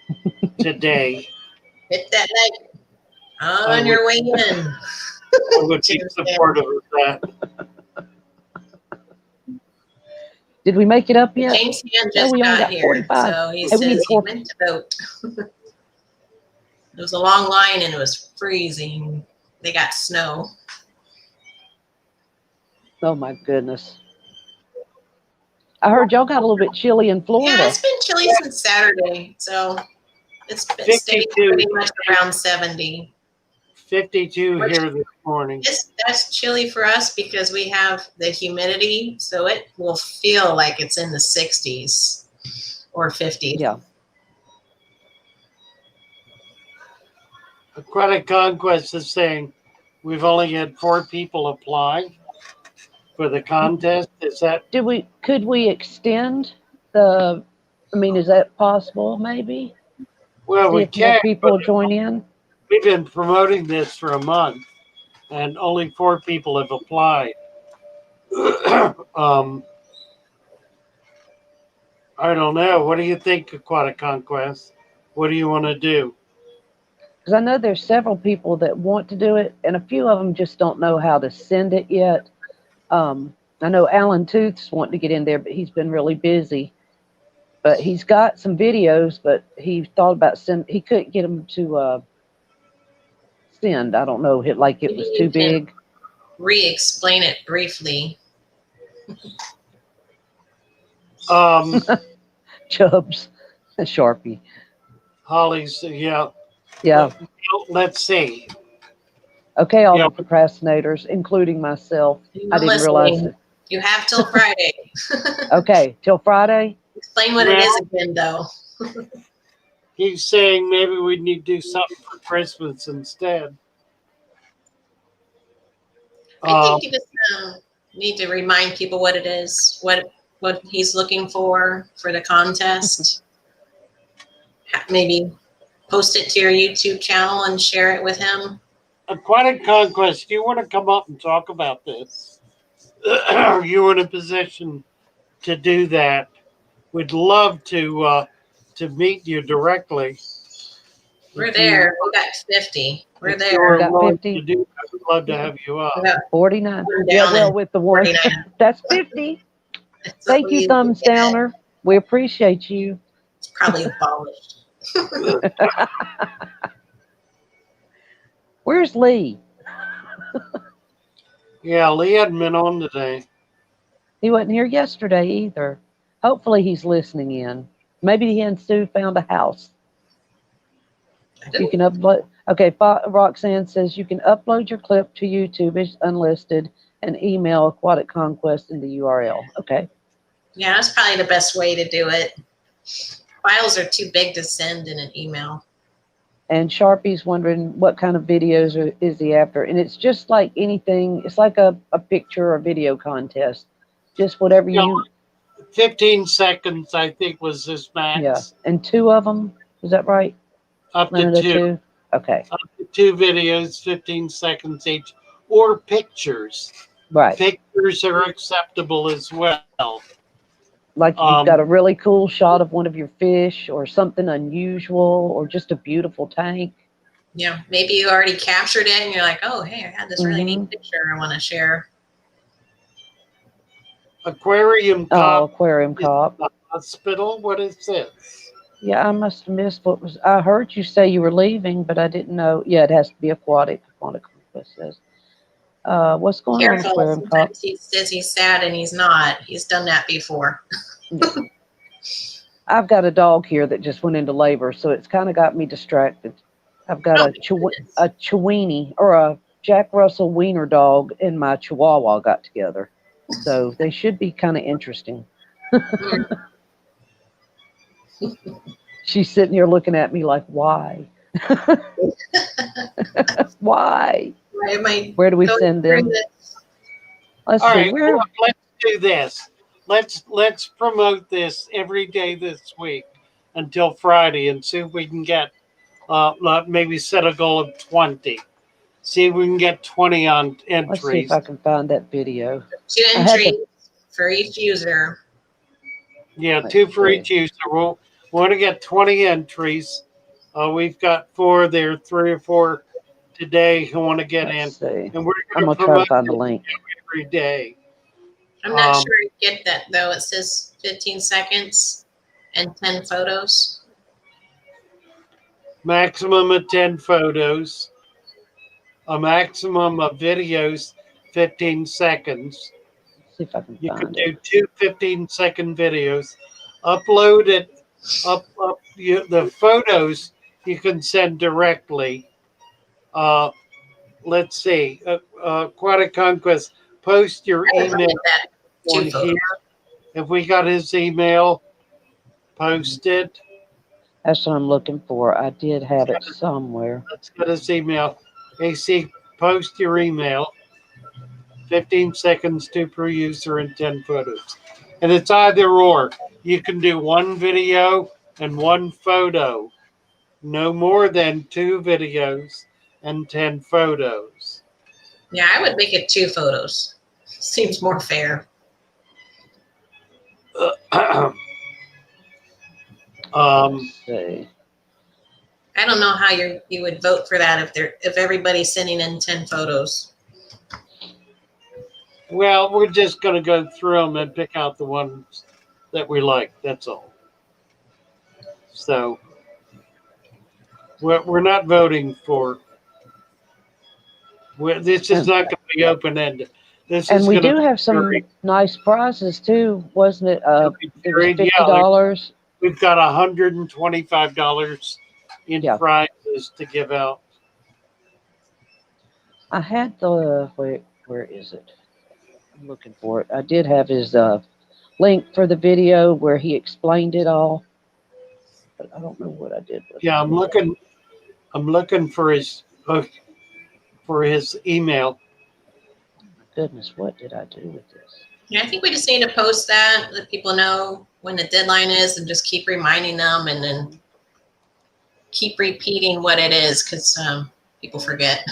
today, Hit that like I on your way in. I would be supportive of that. Did we make it up yet? James Han No, just we only got got here, 45. so he Hey, we need says he 4. went to vote. It was a long line and it was freezing. They got snow. Oh my goodness. I heard y'all got a little bit chilly in Florida. Yeah, it's been chilly since Saturday, so it's been staying 52. pretty much around 70. 52 Which here this morning. that's chilly for us because we have the humidity, so it will feel like it's in the 60s or 50s. Yeah. Aquatic Conquest is saying we've only had 4 people apply for the contest. Is that Could we extend the, I mean, is that possible maybe? well? See We if more can. people join in? We've been promoting this for a month, and only 4 people have applied. I don't know. What do you think, Aquatic Conquest? What do you want to do? Because I know there's several people that want to do it, and a few of them just don't know how to send it yet. I know Alan Tooth's wanting to get in there, but he's been really busy. But he's got some videos, but he thought about he couldn't get them to send. I don't know, like it was too big. Re-explain it briefly. Chubbs, a Sharpie. Holly's, yeah. Yeah. Let's see. Okay, all the procrastinators, including myself. I didn't realize it. You have till Friday. Okay, till Friday. Explain what it is again, though. He's saying maybe we need to do something for Christmas instead. I think you just need to remind people what it is, what he's looking for the contest. Maybe post it to your YouTube channel and share it with him. Aquatic Conquest, do you want to come up and talk about this? Are you in a position to do that? We'd love to meet you directly. We're there. We got 50. We're there. We got 50. To do that, we'd love to have you up. 49. Yeah, well, with the one. That's 50. Thank you, Thumbs Downer. We appreciate you. It's probably abolished. Where's Lee? Yeah, Lee hadn't been on today. He wasn't here yesterday either. Hopefully he's listening in. Maybe he and Sue found a house. You can upload. Okay, Roxanne says you can upload your clip to YouTube. It's unlisted and email Aquatic Conquest in the URL. Okay. Yeah, that's probably the best way to do it. Files are too big to send in an email. And Sharpie's wondering what kind of videos is he after. And it's just like anything. It's like a picture or video contest. Just whatever you. 15 seconds, I think, was his max. Yeah. And 2 of them. Is that right? Up to 2. Okay. Up to 2 videos, 15 seconds each. Or pictures. Right. Pictures are acceptable as well. Like you've got a really cool shot of one of your fish or something unusual or just a beautiful tank. Yeah, maybe you already captured it and you're like, oh, hey, I had this really neat picture I want to share. Aquarium Cop. Oh, Aquarium Cop. Hospital, what is this? Yeah, I must have missed what was. I heard you say you were leaving, but I didn't know. Yeah, it has to be aquatic. Aquatic says. What's going on, Aquarium Cop? He says he's sad and he's not. He's done that before. I've got a dog here that just went into labor, so it's kind of got me distracted. I've got a Chiweenie or a Jack Russell Wiener dog and my Chihuahua got together, so they should be kind of interesting. She's sitting here looking at me like, why? Why? Where do we send them? Let's see. Well, let's do this. Let's promote this every day this week until Friday and see if we can get maybe set a goal of 20. See if we can get 20 on entries. Let's see if I can find that video. 2 entries for each user. Yeah, 2 for each user. We'll want to get 20 entries. We've got 4 there, 3 or 4 today who want to get in. And I'm gonna try to find the link every day. I'm not sure I get that though. It says 15 seconds and 10 photos. maximum of 10 photos, a maximum of videos, 15 seconds. See if I can You can find do it. two 15-second videos, upload it, the photos you can send directly. Let's see, Aquatic Conquest, post your I would look email at that. on 2 here. photos. If we got his email, post it. That's what I'm looking for. I did have it somewhere. Let's get his email. AC, post your email. 15 seconds, 2 per user, and 10 photos. And it's either or. You can do 1 video and 1 photo. No more than 2 videos and 10 photos. Yeah, I would make it 2 photos. Seems more fair. Let's see. I don't know how you would vote for that if everybody's sending in 10 photos. Well, we're just going to go through them and pick out the ones that we like. That's all. So we're not voting for. This is not going to be open ended. This And is we going do to have some nice prizes too, wasn't it? There was yeah, $50. we've got $125 in Yeah. prizes to give out. I had the where is it? I'm looking for it. I did have his link for the video where he explained it all, but I don't know what I did with Yeah, it. I'm looking for his email. Goodness, what did I do with this? Yeah, I think we just need to post that, let people know when the deadline is, and just keep reminding them, and then keep repeating what it is, because people forget.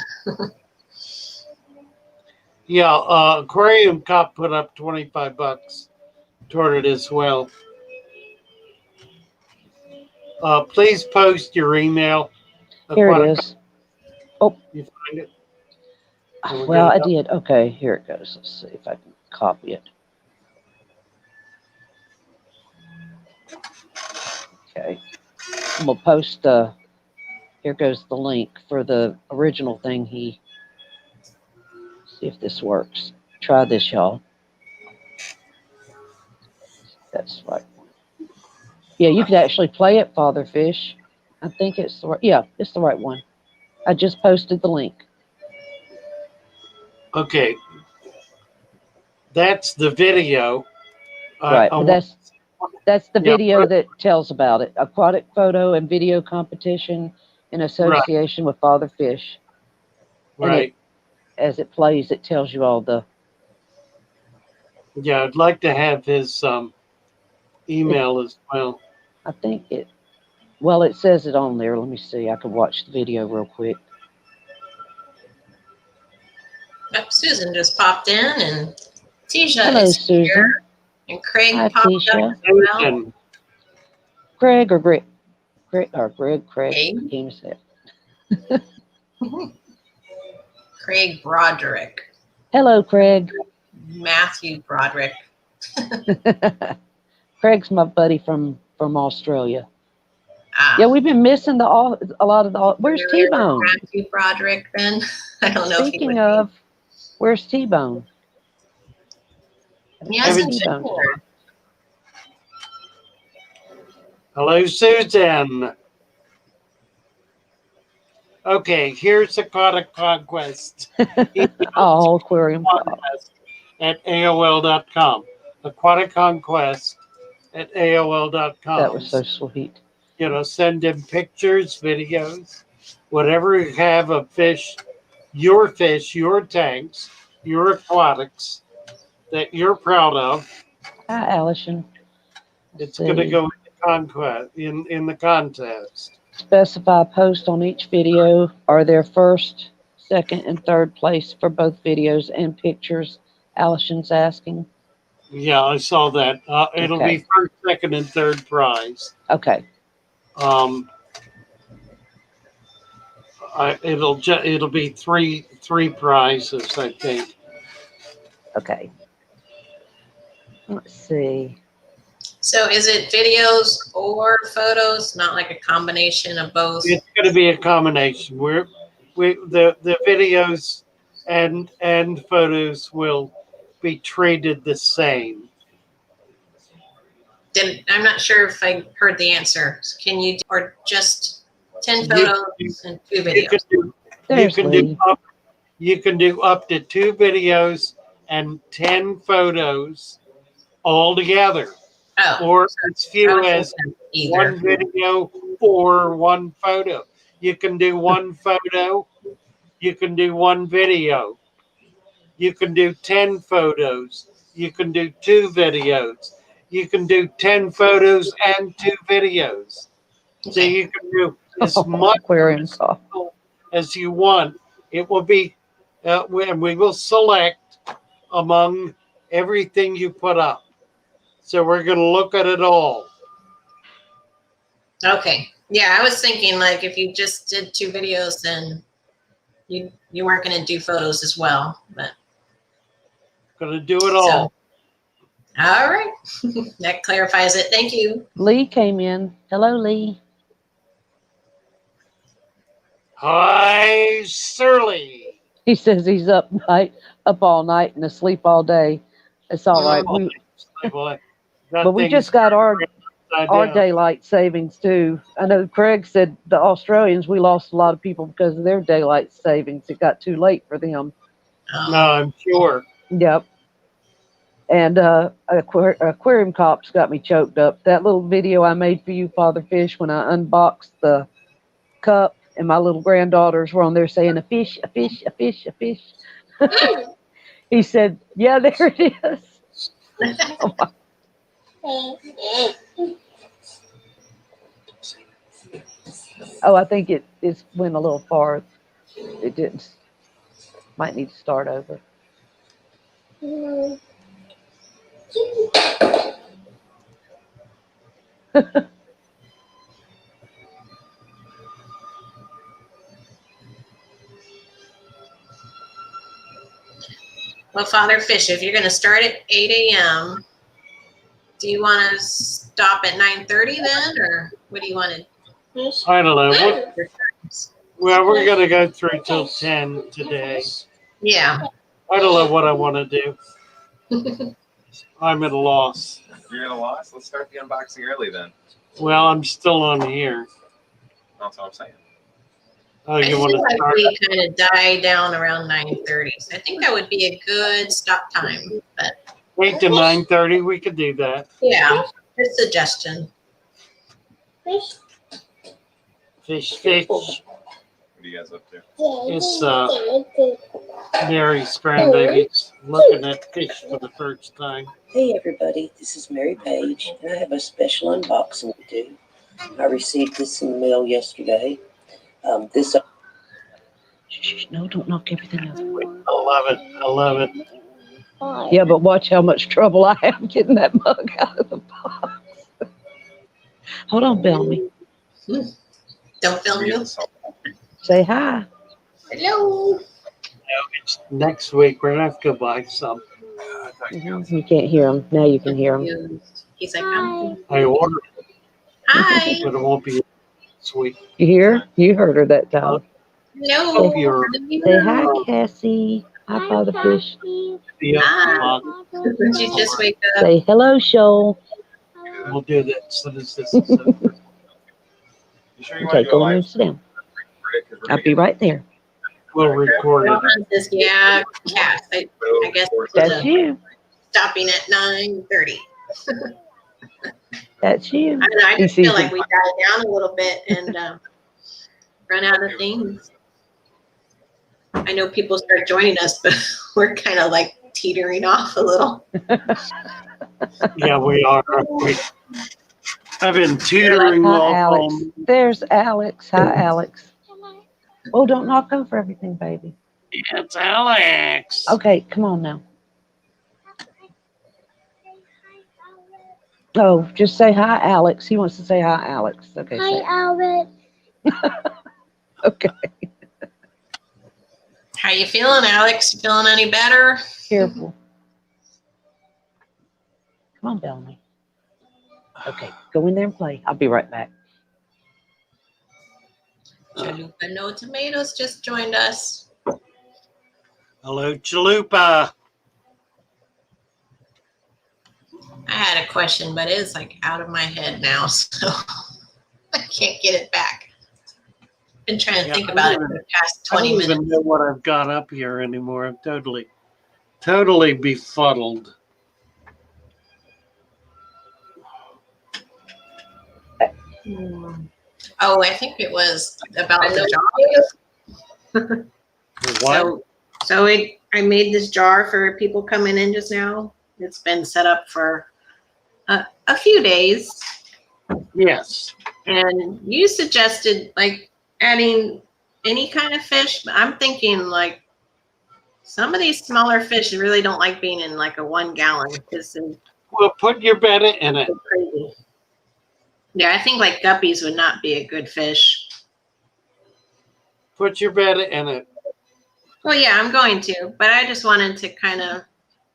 Yeah, Aquarium Cop put up $25 toward it as well. Please post your email. Here it is. Oh, You find it? well, I did. Okay, here it goes. Let's see if I can copy it. Okay, I'm gonna post the. Here goes the link for the original thing. See if this works. Try this, y'all. That's right. Yeah, you could actually play it, Father Fish. I think it's the right. Yeah, it's the right one. I just posted the link. Okay. That's the video. Right, but that's the video that tells about it. Aquatic photo and video competition in association with Father Fish. Right. And as it plays, it tells you all the. Yeah, I'd like to have his email as well. I think it. Well, it says it on there. Let me see. I can watch the video real quick. Yep, Susan just popped in, and Tisha Hello, is Susan. here, and Craig Hi, popped Tisha. up as well. Craig or Greg? Craig. Craig. I can't say it. Craig Broderick. Hello, Craig. Matthew Broderick. Craig's my buddy from Australia. Ah. Yeah, we've been missing a lot of the. Where's T-Bone? Matthew Broderick. Then I don't know. Speaking of, where's T-Bone? Yes, T-Bone. Hello, Susan. Okay, here's Aquatic Conquest. Oh, Aquarium Conquest at AOL.com. Aquatic Conquest at AOL.com. That was so sweet. You know, send in pictures, videos, whatever you have of fish, your tanks, your aquatics that you're proud of. Hi, Allison. It's going to go in the conquest in the contest. Specify post on each video. Are there first, second, and third place for both videos and pictures? Allison's asking. Yeah, I saw that. It'll be first, second, and third prize. Okay. It'll be three prizes, I think. Okay. Let's see. So is it videos or photos? Not like a combination of both? It's going to be a combination. The videos and photos will be treated the same. I'm not sure if I heard the answer. Can you do, or just 10 photos and 2 videos? You can do up to 2 videos and 10 photos all together. Oh, Or as few as either. 1 video or 1 photo. You can do 1 photo. You can do 1 video. You can do 10 photos. You can do 2 videos. You can do 10 photos and 2 videos. So you can do as much aquarium call as you want. It will be, and we will select among everything you put up. So we're going to look at it all. Okay. Yeah, I was thinking like if you just did 2 videos, then you weren't going to do photos as well. But going to do it all. All right. That clarifies it. Thank you. Lee came in. Hello, Lee. Hi, Surly. He says he's up all night and asleep all day. It's all right. But we just got our daylight savings too. I know Craig said the Australians, we lost a lot of people because of their daylight savings. It got too late for them. No, I'm sure. Yep. And aquarium cops got me choked up. That little video I made for you, Father Fish, when I unboxed the cup, and my little granddaughters were on there saying, a fish, a fish, a fish, a fish. He said, yeah, there it is. Oh, I think it went a little far. It didn't. Might need to start over. Well, Father Fish, if you're going to start at 8 a.m., do you want to stop at 9:30 then, or what do you want to do? I don't know. Well, we're going to go through till 10 today. Yeah. I don't know what I want to do. I'm at a loss. You're at a loss? Let's start the unboxing early then. Well, I'm still on here. That's what I'm saying. Oh, you want to start? We kind of die down around 9:30, so I think that would be a good stop time. But 8 to 9:30, we could do that. Yeah, good suggestion. Fish. What are you guys up to? It's Mary's grandbabies looking at fish for the first time. Hey everybody, this is Mary Page, and I have a special unboxing to do. I received this in the mail yesterday. No, don't knock everything else. I love it. I love it. Yeah, but watch how much trouble I have getting that mug out of the box. Hold on, Bellamy. Don't film you. Say hi. Hello. It's next week. We're going to have to go buy some. You can't hear him. Now you can hear him. He's like, I ordered it. Hi. But it won't be this week. You hear? You heard her that time. No. Say hi, Cassie. Hi, Father Fish. Hi. Did you just wake up? Say hello, Shoal. We'll do that as soon as this is over. Okay, go in and sit down. I'll be right there. We'll record it. Yeah, Cass. I guess That's you. Stopping at 9:30. That's you. I don't know, I just feel like we died down a little bit and run out of things. I know people start joining us, but we're kind of like teetering off a little. Yeah, we are. I've been tutoring Hi, all Alex. home. There's Alex. Hi, Alex. Oh, don't knock over everything, baby. It's Alex. Okay, come on now. Oh, just say hi, Alex. He wants to say hi, Alex. Okay. Hi, Alex. Okay. How you feeling, Alex? You feeling any better? Careful. Come on, Bellamy. Okay, go in there and play. I'll be right back. Chalupa No Tomatoes just joined us. Hello, Chalupa. I had a question, but it's like out of my head now, so I can't get it back. Been trying to think about it for the past 20 minutes. I don't even know what I've got up here anymore. I'm totally befuddled. Oh, I think it was about the jar. What? So I made this jar for people coming in just now. It's been set up for a few days. Yes. And you suggested like adding any kind of fish. I'm thinking like some of these smaller fish really don't like being in like a 1 gallon. Well, put your betta in it. Crazy. Yeah, I think like guppies would not be a good fish. Put your betta in it. Well, yeah, I'm going to, but I just wanted to kind of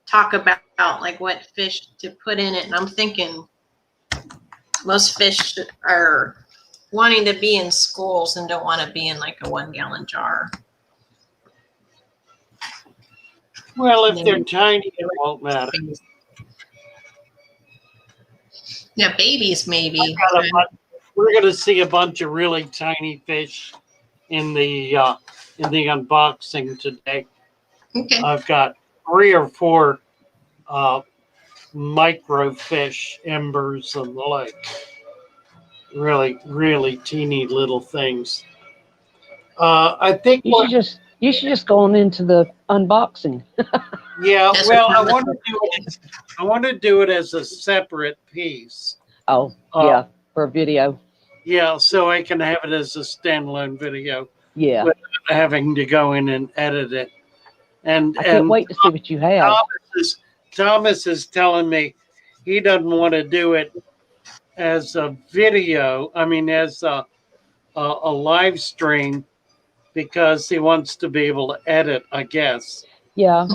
talk about like what fish to put in it. And I'm thinking most fish are wanting to be in schools and don't want to be in like a 1 gallon jar. Well, if they're tiny, it won't matter. Yeah, babies maybe. We're going to see a bunch of really tiny fish in the unboxing today. Okay. I've got 3 or 4 microfish, embers, and the like. Really, really teeny little things. I think you should just go on into the unboxing. Yeah, well, I want to do it as a separate piece. Oh, yeah, for a video. Yeah, so I can have it as a standalone video. Yeah. Without having to go in and edit it. And I can't wait to see what you have. Thomas is telling me he doesn't want to do it as a video. I mean, as a live stream, because he wants to be able to edit, I guess. Yeah.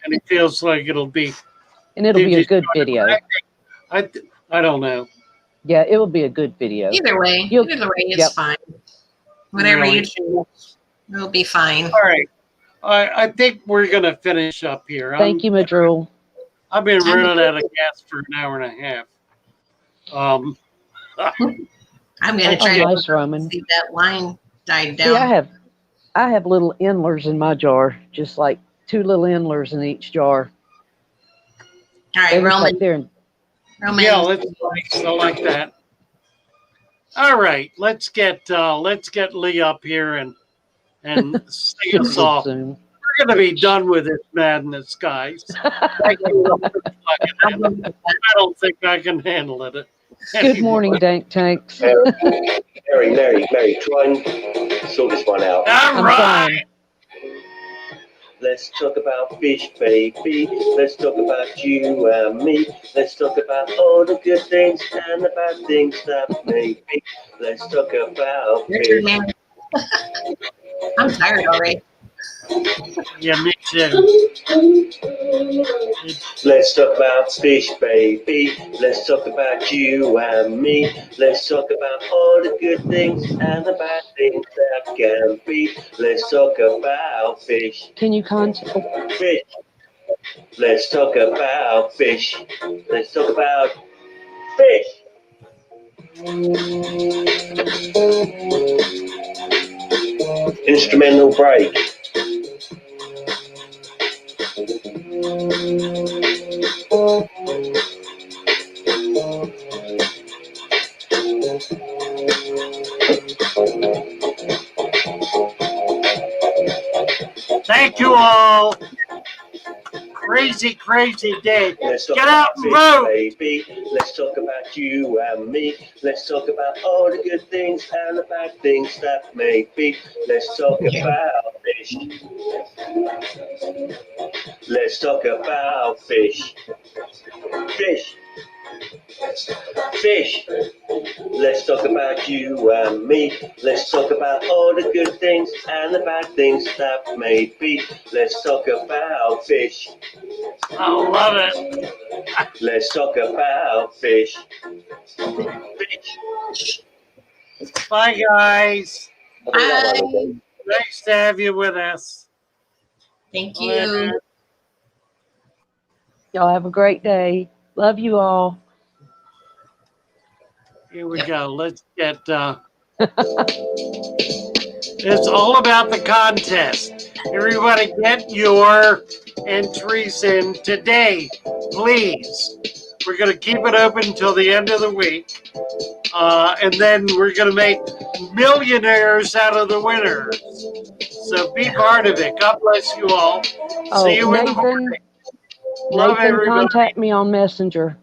And he feels like it'll be a good video. I don't know. Yeah, it will be a good video. Either way, it's fine. Whatever you choose, it'll be fine. All right. I think we're going to finish up here. Thank you, Madrul. I've been running out of gas for an hour and a half. I'm going to try nice, to Roman. see that line died down. See, I have little endlers in my jar, just like 2 little endlers in each jar. All right, Roman. Roman. Yeah, let's I like that. All right, let's get Lee up here and see us off. We're going to be done with this madness, guys. I don't think I can handle it. Anyway. Good morning, Dank Tanks. Mary, try and sort this one out. All right. Let's talk about fish, baby. Let's talk about you and me. Let's talk about all the good things and the bad things that may be. Let's talk about fish. I'm tired already. Yeah, me too. Let's talk about fish, baby. Let's talk about you and me. Let's talk about all the good things and the bad things that can be. Let's talk about fish. Can you contact fish? Let's talk about fish. Let's talk about fish. Instrumental break. Thank you all. Crazy day. Get out and vote. Baby. Let's talk about you and me. Let's talk about all the good things and the bad things that may be. Let's talk about fish. Let's talk about fish. Fish. Let's talk about you and me. Let's talk about all the good things and the bad things that may be. Let's talk about fish. I love it. Let's talk about fish. Fish. Bye, guys. Bye. Nice to have you with us. Thank you. Y'all have a great day. Love you all. Here we go. Let's get. It's all about the contest. Everybody, get your entries in today, please. We're going to keep it open until the end of the week. And then we're going to make millionaires out of the winners. So be part of it. God bless you all. See you in the morning. Love Nathan, everybody. contact me on Messenger.